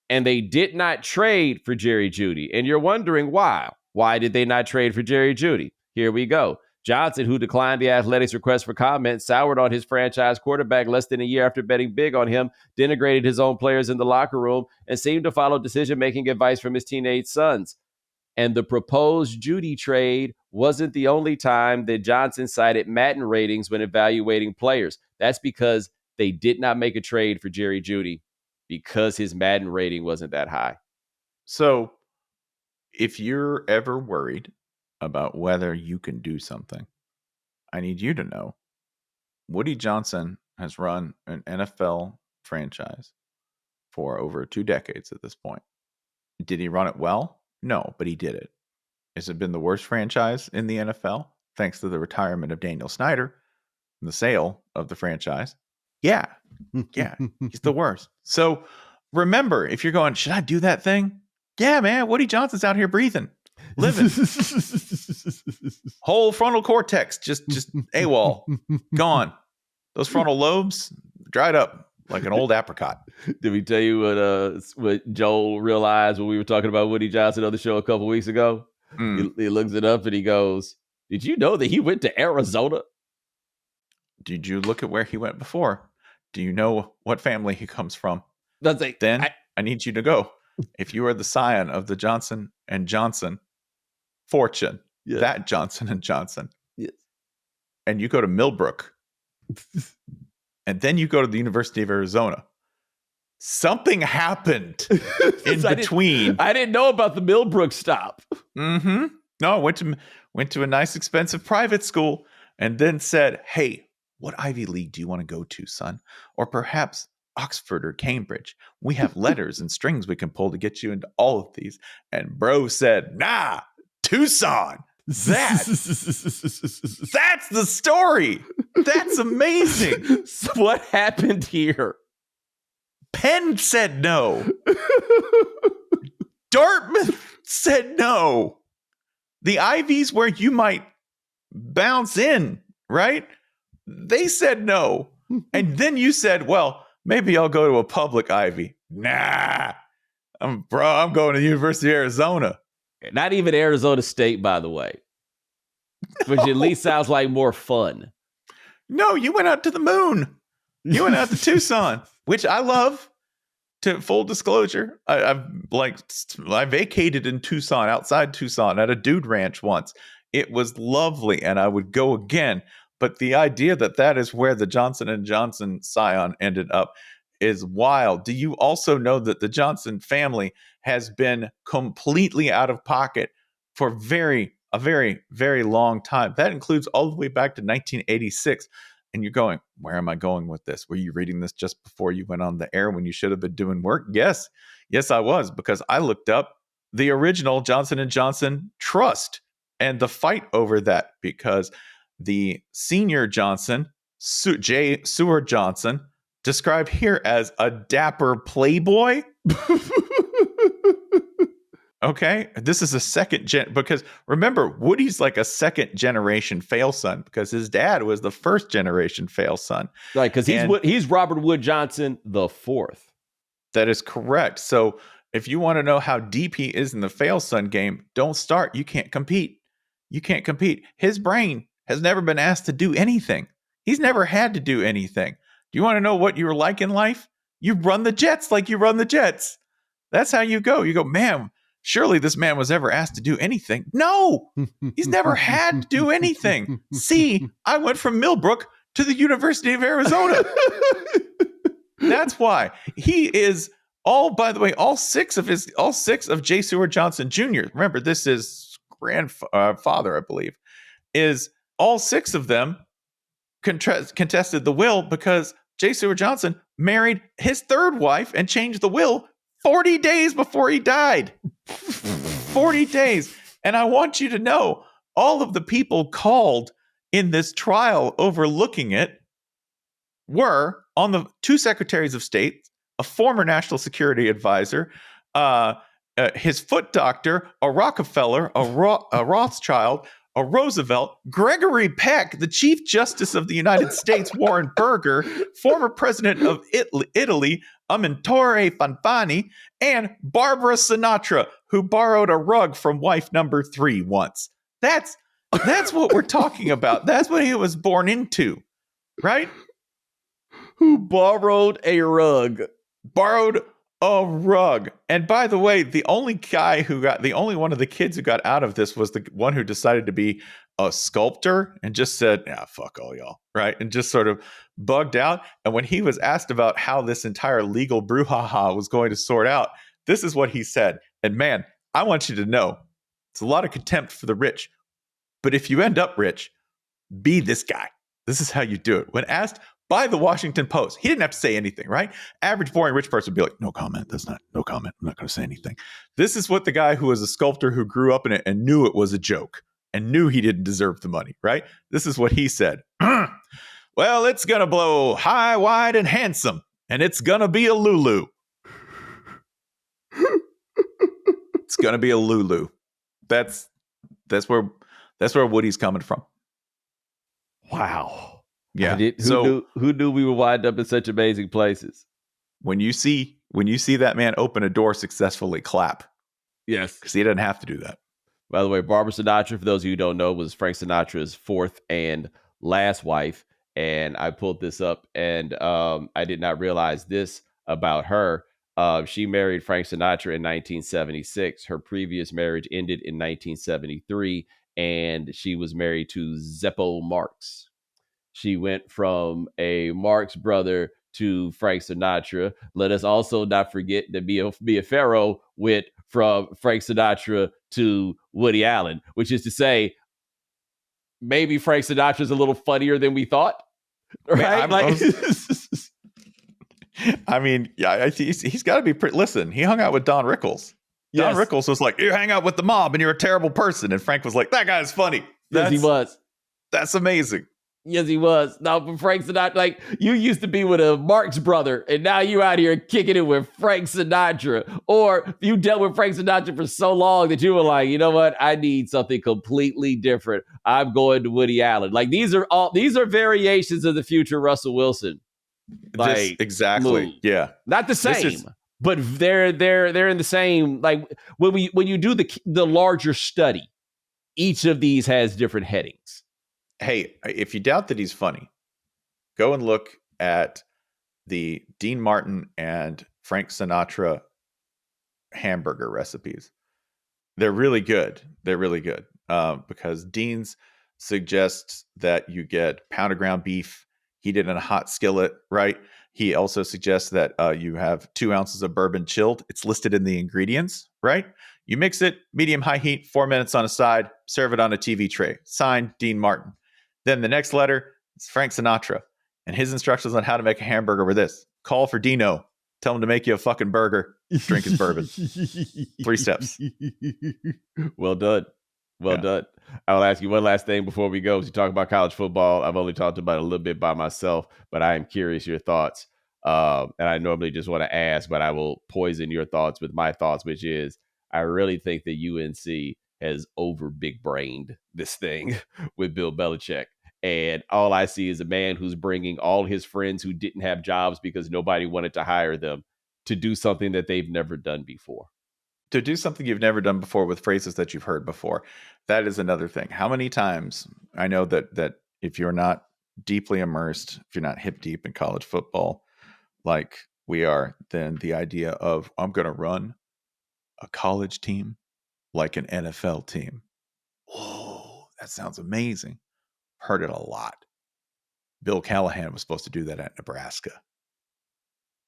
and they did not trade for Jerry Jeudy. And you're wondering why. Why did they not trade for Jerry Jeudy? Here we go. Johnson, who declined the Athletic's request for comment, soured on his franchise quarterback less than a year after betting big on him, denigrated his own players in the locker room, and seemed to follow decision-making advice from his teenage sons. And the proposed Jeudy trade wasn't the only time that Johnson cited Madden ratings when evaluating players. That's because they did not make a trade for Jerry Jeudy because his Madden rating wasn't that high. So if you're ever worried about whether you can do something, I need you to know Woody Johnson has run an NFL franchise for over 2 decades at this point. Did he run it well? No, but he did it. Has it been the worst franchise in the NFL thanks to the retirement of Daniel Snyder and the sale of the franchise? Yeah, he's the worst. So remember, if you're going, should I do that thing? Yeah, man, Woody Johnson's out here breathing. Living. Whole frontal cortex just AWOL, gone. Those frontal lobes dried up like an old apricot. Did we tell you what Joel realized when we were talking about Woody Johnson on the show a couple weeks ago? He looks it up and he goes, did you know that he went to Arizona? Did you look at where he went before? Do you know what family he comes from? Then I need you to go. If you are the scion of the Johnson & Johnson fortune, that Johnson & Johnson. Yes. and you go to Millbrook, and then you go to the University of Arizona, something happened in between. I didn't know about the Millbrook stop. Mm-hmm. No, I went to a nice, expensive private school, and then said, "Hey, what Ivy League do you want to go to, son? Or perhaps Oxford or Cambridge? We have letters and strings we can pull to get you into all of these." And bro said, "Nah, Tucson." That's the story. That's amazing. So what happened here? Penn said no. Dartmouth said no. The Ivies where you might bounce in, right? They said no. And then you said, well, maybe I'll go to a public Ivy. Nah, I'm going to the University of Arizona. Not even Arizona State, by the way. Which at least sounds like more fun. No, you went out to the moon. You went out to Tucson, which I love. To full disclosure, I vacated in Tucson, outside Tucson, at a dude ranch once. It was lovely, and I would go again. But the idea that is where the Johnson & Johnson scion ended up is wild. Do you also know that the Johnson family has been completely out of pocket for a very, very long time? That includes all the way back to 1986. And you're going, where am I going with this? Were you reading this just before you went on the air when you should have been doing work? Yes, I was, because I looked up the original Johnson & Johnson trust and the fight over that, because the senior Johnson, J. Seward Johnson, described here as a dapper playboy. Okay, this is a second gen, because remember, Woody's like a second generation fail son, because his dad was the first generation fail son. Right, because he's Robert Wood Johnson the fourth. That is correct. So if you want to know how deep he is in the fail son game, don't start. You can't compete. His brain has never been asked to do anything. He's never had to do anything. Do you want to know what you're like in life? You run the Jets like you run the Jets. That's how you go. You go, man, surely this man was ever asked to do anything. No, he's never had to do anything. See, I went from Millbrook to the University of Arizona. That's why he is by the way, all six of J. Seward Johnson Jr. Remember, this is grandfather, I believe, is all six of them contested the will because J. Seward Johnson married his third wife and changed the will 40 days before he died. 40 days. And I want you to know, all of the people called in this trial overlooking it were on the two secretaries of state, a former national security advisor, his foot doctor, a Rockefeller, a Rothschild, a Roosevelt, Gregory Peck, the Chief Justice of the United States, Warren Burger, former president of Italy, Amintore Fanfani, and Barbara Sinatra, who borrowed a rug from wife number 3 once. That's what we're talking about. That's what he was born into, right? Who borrowed a rug? Borrowed a rug. And by the way, the only one of the kids who got out of this was the one who decided to be a sculptor and just said, "Yeah, fuck all y'all," right? And just sort of bugged out. And when he was asked about how this entire legal brouhaha was going to sort out, this is what he said. And man, I want you to know, it's a lot of contempt for the rich. But if you end up rich, be this guy. This is how you do it. When asked by the Washington Post, he didn't have to say anything, right? Average boring rich person would be like, no comment. No comment. I'm not going to say anything. This is what the guy who was a sculptor who grew up in it and knew it was a joke and knew he didn't deserve the money, right? This is what he said. Well, it's going to blow high, wide, and handsome, and it's going to be a Lulu. It's going to be a Lulu. That's where Woody's coming from. Wow. Yeah. Who knew we would wind up in such amazing places? When you see that man open a door successfully, clap. Yes. Because he didn't have to do that. By the way, Barbara Sinatra, for those of you who don't know, was Frank Sinatra's fourth and last wife. And I pulled this up, and I did not realize this about her. She married Frank Sinatra in 1976. Her previous marriage ended in 1973, and she was married to Zeppo Marx. She went from a Marx brother to Frank Sinatra. Let us also not forget that Mia Farrow went from Frank Sinatra to Woody Allen, which is to say, maybe Frank Sinatra's a little funnier than we thought, right? He's got to be pretty. Listen, he hung out with Don Rickles. Don Rickles was like, "You hang out with the mob and you're a terrible person," and Frank was like, "That guy's funny." Yes, he was. That's amazing. Yes, he was. Now, but Frank Sinatra, like, you used to be with a Marx brother, and now you out here kicking it with Frank Sinatra. Or you dealt with Frank Sinatra for so long that you were like, you know what? I need something completely different. I'm going to Woody Allen. Like, these are variations of the future Russell Wilson. Like, exactly. move. Yeah. Not the same, but they're in the same. Like, when you do the larger study, each of these has different headings. Hey, if you doubt that he's funny, go and look at the Dean Martin and Frank Sinatra hamburger recipes. They're really good. Because Dean's suggests that you get pound of ground beef heated in a hot skillet, right? He also suggests that you have 2 ounces of bourbon chilled. It's listed in the ingredients, right? You mix it, medium high heat, 4 minutes on a side, serve it on a TV tray. Signed, Dean Martin. Then the next letter is Frank Sinatra, and his instructions on how to make a hamburger were this: call for Dino, tell him to make you a fucking burger, drink his bourbon. 3 steps. Well done. Well done. I will ask you one last thing before we go. As you talk about college football, I've only talked about it a little bit by myself, but I am curious your thoughts. And I normally just want to ask, but I will poison your thoughts with my thoughts, which is I really think that UNC has over big brained this thing with Bill Belichick. And all I see is a man who's bringing all his friends who didn't have jobs because nobody wanted to hire them to do something that they've never done before. To do something you've never done before with phrases that you've heard before. That is another thing. How many times, I know that if you're not deeply immersed, if you're not hip deep in college football, like we are, then the idea of, I'm going to run a college team like an NFL team. Whoa, that sounds amazing. Heard it a lot. Bill Callahan was supposed to do that at Nebraska.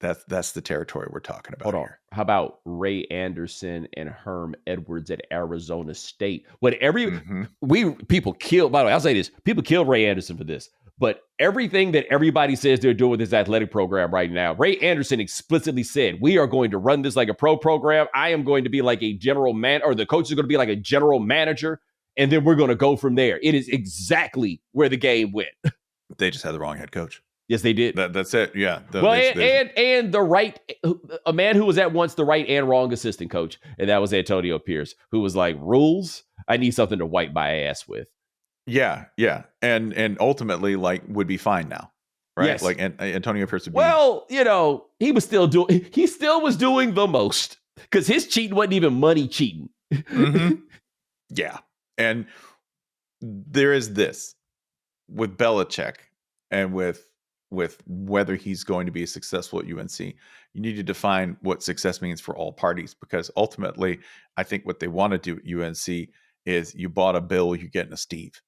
That's the territory we're talking about. Hold on. How about Ray Anderson and Herm Edwards at Arizona State? People kill, by the way, I'll say this. People kill Ray Anderson for this. But everything that everybody says they're doing with this athletic program right now, Ray Anderson explicitly said, we are going to run this like a pro program. I am going to be like a general man, or the coach is going to be like a general manager. And then we're going to go from there. It is exactly where the game went. They just had the wrong head coach. Yes, they did. That's it. Yeah. And the right, a man who was at once the right and wrong assistant coach, and that was Antonio Pierce, who was like, rules, I need something to wipe my ass with. Yeah, and ultimately, like, would be fine now, right? Yes. Like, and Antonio Pierce would be. Well, he still was doing the most because his cheating wasn't even money cheating. Mm-hmm. Yeah, and there is this with Belichick and with whether he's going to be successful at UNC. You need to define what success means for all parties, because ultimately, I think what they want to do at UNC is you bought a Bill, you're getting a Steve.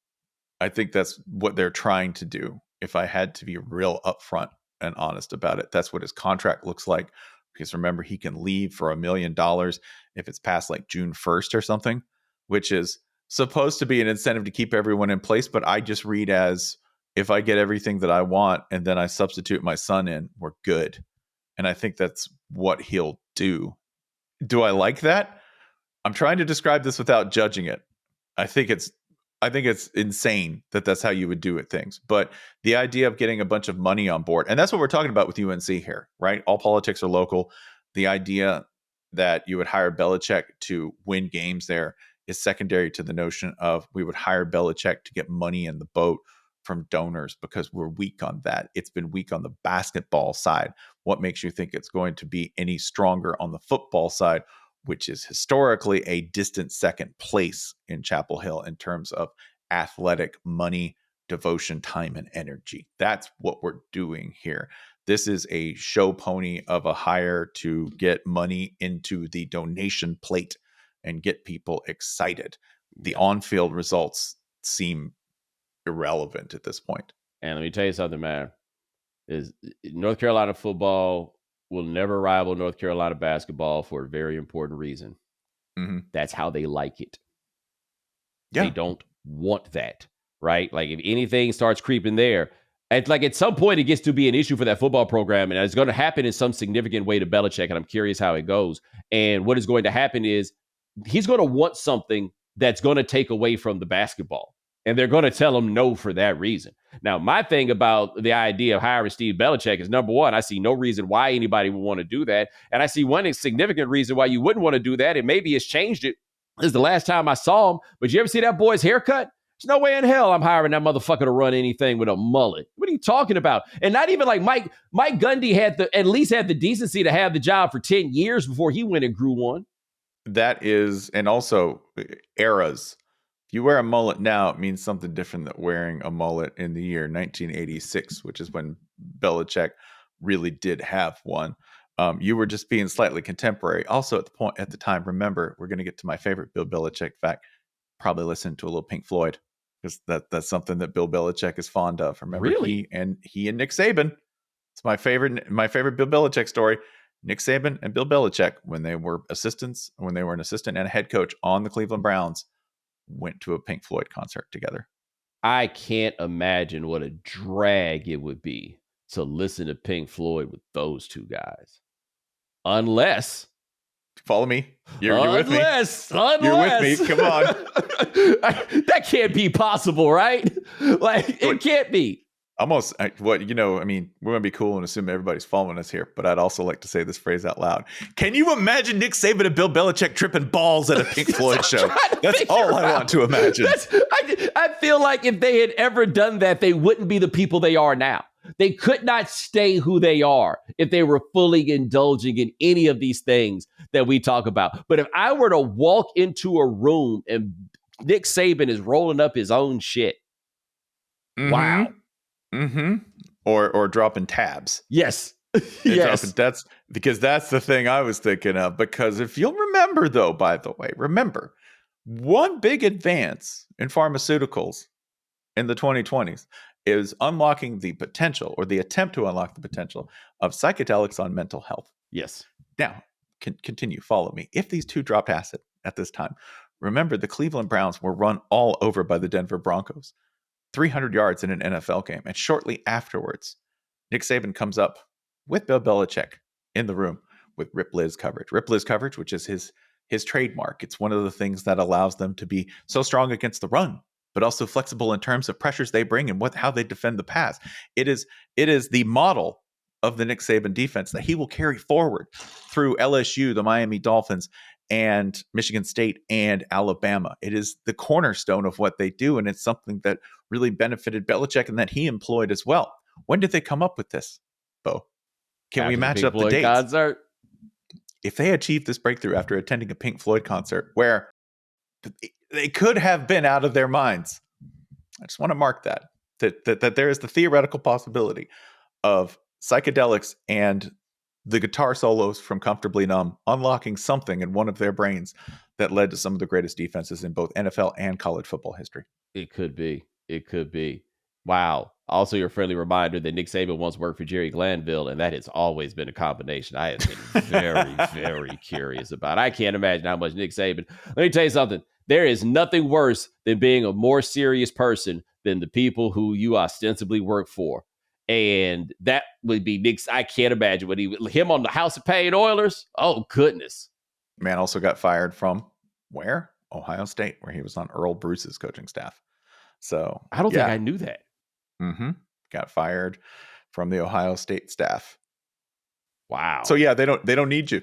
I think that's what they're trying to do. If I had to be real upfront and honest about it, that's what his contract looks like. Because remember, he can leave for $1 million if it's past like June 1st or something, which is supposed to be an incentive to keep everyone in place. But I just read as, if I get everything that I want and then I substitute my son in, we're good. And I think that's what he'll do. Do I like that? I'm trying to describe this without judging it. I think it's insane that that's how you would do it things. But the idea of getting a bunch of money on board, and that's what we're talking about with UNC here, right? All politics are local. The idea that you would hire Belichick to win games there is secondary to the notion of we would hire Belichick to get money in the boat from donors, because we're weak on that. It's been weak on the basketball side. What makes you think it's going to be any stronger on the football side, which is historically a distant second place in Chapel Hill in terms of athletic money, devotion, time, and energy? That's what we're doing here. This is a show pony of a hire to get money into the donation plate and get people excited. The on-field results seem irrelevant at this point. And let me tell you something, man. Is North Carolina football will never rival North Carolina basketball for a very important reason. Mm-hmm. That's how they like it. Yeah. They don't want that, right? Like if anything starts creeping there, it's like at some point it gets to be an issue for that football program, and it's going to happen in some significant way to Belichick, and I'm curious how it goes. And what is going to happen is he's going to want something that's going to take away from the basketball, and they're going to tell him no for that reason. Now, my thing about the idea of hiring Steve Belichick is, number one, I see no reason why anybody would want to do that, and I see one significant reason why you wouldn't want to do that, and maybe it's changed it. This is the last time I saw him, but you ever see that boy's haircut? There's no way in hell I'm hiring that motherfucker to run anything with a mullet. What are you talking about? And not even like Mike Gundy at least had the decency to have the job for 10 years before he went and grew one. That is, and also eras. If you wear a mullet now, it means something different than wearing a mullet in the year 1986, which is when Belichick really did have one. You were just being slightly contemporary. Also, at the time, remember, we're going to get to my favorite Bill Belichick fact. Probably listen to a little Pink Floyd, because that's something that Bill Belichick is fond of. Remember, really? he and Nick Saban. It's my favorite Bill Belichick story. Nick Saban and Bill Belichick, when they were an assistant and a head coach on the Cleveland Browns, went to a Pink Floyd concert together. I can't imagine what a drag it would be to listen to Pink Floyd with those two guys. Unless... Follow me. You're with me. Unless you're with me. Come on. That can't be possible, right? Like, it can't be. Almost we're going to be cool and assume everybody's following us here, but I'd also like to say this phrase out loud. Can you imagine Nick Saban and Bill Belichick tripping balls at a Pink Floyd show? That's all I want to imagine. I feel like if they had ever done that, they wouldn't be the people they are now. They could not stay who they are if they were fully indulging in any of these things that we talk about. But if I were to walk into a room and Nick Saban is rolling up his own shit, wow. Mm-hmm. Or dropping tabs. Yes. Yes. That's the thing I was thinking of. Because if you'll remember, though, by the way, one big advance in pharmaceuticals in the 2020s is unlocking the potential, or the attempt to unlock the potential, of psychedelics on mental health. Yes. Now, continue, follow me. If these two dropped acid at this time, remember the Cleveland Browns were run all over by the Denver Broncos. 300 yards in an NFL game. And shortly afterwards, Nick Saban comes up with Bill Belichick in the room with Rip Liz coverage. Rip Liz coverage, which is his trademark. It's one of the things that allows them to be so strong against the run, but also flexible in terms of pressures they bring and how they defend the pass. It is the model of the Nick Saban defense that he will carry forward through LSU, the Miami Dolphins, and Michigan State and Alabama. It is the cornerstone of what they do, and it's something that really benefited Belichick and that he employed as well. When did they come up with this, Bo? Can we match up the dates? Concert. If they achieved this breakthrough after attending a Pink Floyd concert where they could have been out of their minds, I just want to mark that there is the theoretical possibility of psychedelics and the guitar solos from Comfortably Numb unlocking something in one of their brains that led to some of the greatest defenses in both NFL and college football history. It could be. Wow. Also, your friendly reminder that Nick Saban once worked for Jerry Glanville, and that has always been a combination I have been very, very curious about. I can't imagine how much Nick Saban. Let me tell you something. There is nothing worse than being a more serious person than the people who you ostensibly work for. And that would be Nick's. I can't imagine what him on the House of Pain Oilers. Oh, goodness. Man also got fired from where? Ohio State, where he was on Earl Bruce's coaching staff. So I don't think I knew that. Mm-hmm. Got fired from the Ohio State staff. Wow. So yeah, they don't need you.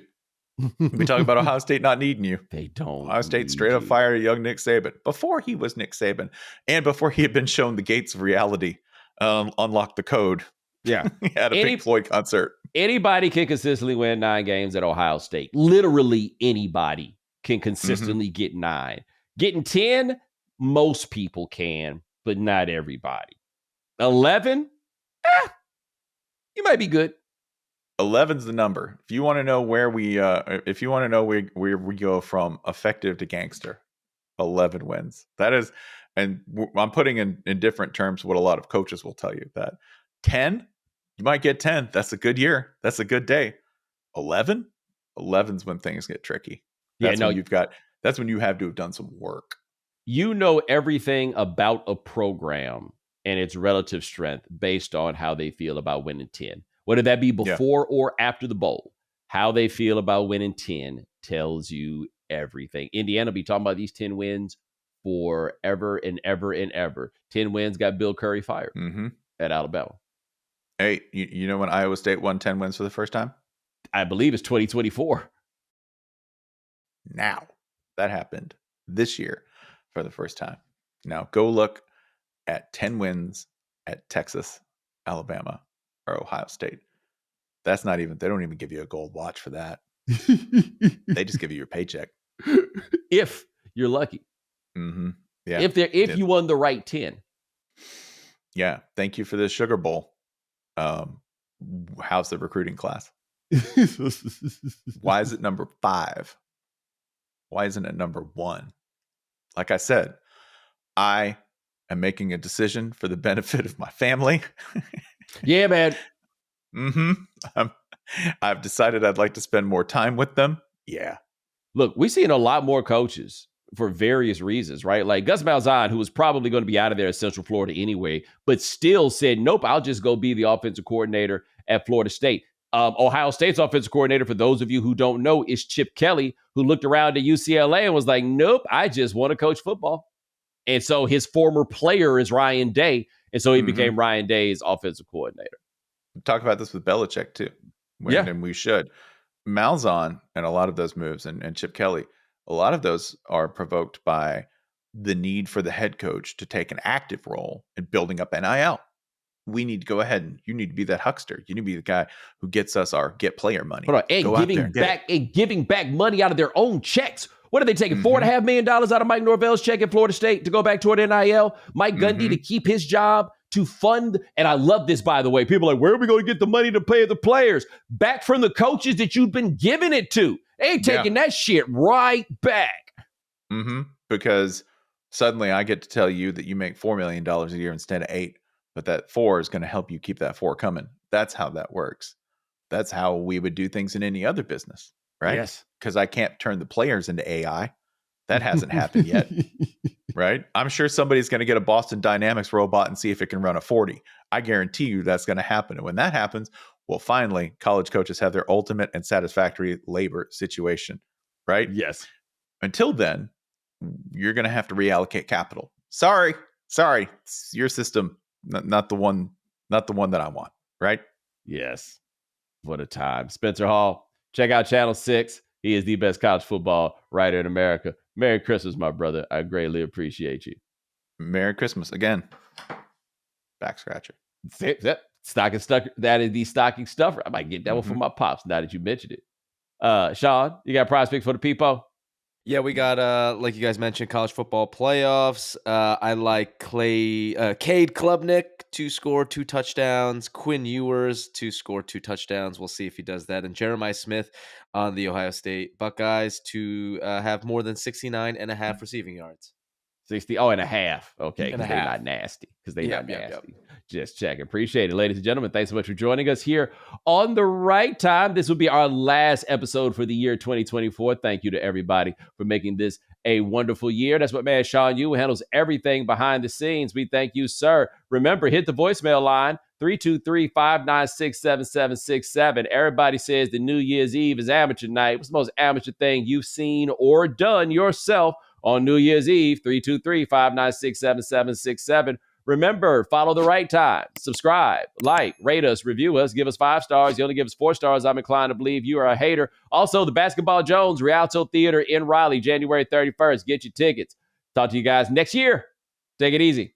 We talk about Ohio State not needing you. They don't. Ohio State straight up fired a young Nick Saban before he was Nick Saban, and before he had been shown the gates of reality. Unlock the code. Yeah. At a Pink Floyd concert. Anybody can consistently win 9 games at Ohio State. Literally anybody can consistently get 9. Getting 10, most people can, but not everybody. 11, you might be good. 11's the number. If you want to know where we go from effective to gangster, 11 wins. That is, and I'm putting in different terms what a lot of coaches will tell you, that 10, you might get 10. That's a good year. That's a good day. 11? 11's when things get tricky. That's that's when you have to have done some work. You know everything about a program and its relative strength based on how they feel about winning 10. Whether that be before or after the bowl, how they feel about winning 10 tells you everything. Indiana be talking about these 10 wins forever and ever and ever. 10 wins got Bill Curry fired at Alabama. Hey, you know when Iowa State won 10 wins for the first time? I believe it's 2024. Now, that happened this year for the first time. Now, go look at 10 wins at Texas, Alabama, or Ohio State. That's not even, they don't even give you a gold watch for that. They just give you your paycheck. If you're lucky. Yeah. If you won the right 10. Yeah. Thank you for this Sugar Bowl. How's the recruiting class? Why is it number 5? Why isn't it number 1? Like I said, I am making a decision for the benefit of my family. Yeah, man. I've decided I'd like to spend more time with them. Yeah. Look, we've seen a lot more coaches for various reasons, right? Like Gus Malzahn, who was probably going to be out of there at Central Florida anyway, but still said, nope, I'll just go be the offensive coordinator at Florida State. Ohio State's offensive coordinator, for those of you who don't know, is Chip Kelly, who looked around at UCLA and was like, nope, I just want to coach football. And so his former player is Ryan Day. And so he became Ryan Day's offensive coordinator. We talk about this with Belichick too. And we should. Malzahn and a lot of those moves and Chip Kelly, a lot of those are provoked by the need for the head coach to take an active role in building up NIL. We need to go ahead and you need to be that huckster. You need to be the guy who gets us our get player money. Hold on. And giving back money out of their own checks. What are they taking? $4.5 million out of Mike Norvell's check at Florida State to go back toward NIL? Mike Gundy to keep his job, to fund. And I love this, by the way. People are like, where are we going to get the money to pay the players? Back from the coaches that you've been giving it to. They ain't taking that shit right back. Because suddenly I get to tell you that you make $4 million a year instead of 8. But that 4 is going to help you keep that 4 coming. That's how that works. That's how we would do things in any other business, right? Yes. Because I can't turn the players into AI. That hasn't happened yet, right? I'm sure somebody's going to get a Boston Dynamics robot and see if it can run a 40. I guarantee you that's going to happen. And when that happens, well, finally, college coaches have their ultimate and satisfactory labor situation, right? Yes. Until then, you're going to have to reallocate capital. Sorry, it's your system. Not the one that I want, right? Yes. What a time. Spencer Hall, check out Channel 6. He is the best college football writer in America. Merry Christmas, my brother. I greatly appreciate you. Merry Christmas. Again, backscratcher. That is the stocking stuffer. I might get that one from my pops now that you mentioned it. Sean, you got a prize pick for the people? Yeah, we got, like you guys mentioned, college football playoffs. I like Cade Klubnik to score 2 touchdowns. Quinn Ewers to score 2 touchdowns. We'll see if he does that. And Jeremiah Smith on the Ohio State Buckeyes to have more than 69.5 receiving yards. 60. Oh, and a half. Okay, because they're not nasty. Just checking. Appreciate it, ladies and gentlemen. Thanks so much for joining us here on The Right Time. This will be our last episode for the year 2024. Thank you to everybody for making this a wonderful year. That's what man Sean Yu handles everything behind the scenes. We thank you, sir. Remember, hit the voicemail line, 323-596-7767. Everybody says the New Year's Eve is amateur night. What's the most amateur thing you've seen or done yourself on New Year's Eve? 323-596-7767. Remember, follow The Right Time. Subscribe, like, rate us, review us, give us 5 stars. You only give us 4 stars, I'm inclined to believe you are a hater. Also, the Basketball Jones Rialto Theater in Raleigh, January 31st. Get your tickets. Talk to you guys next year. Take it easy.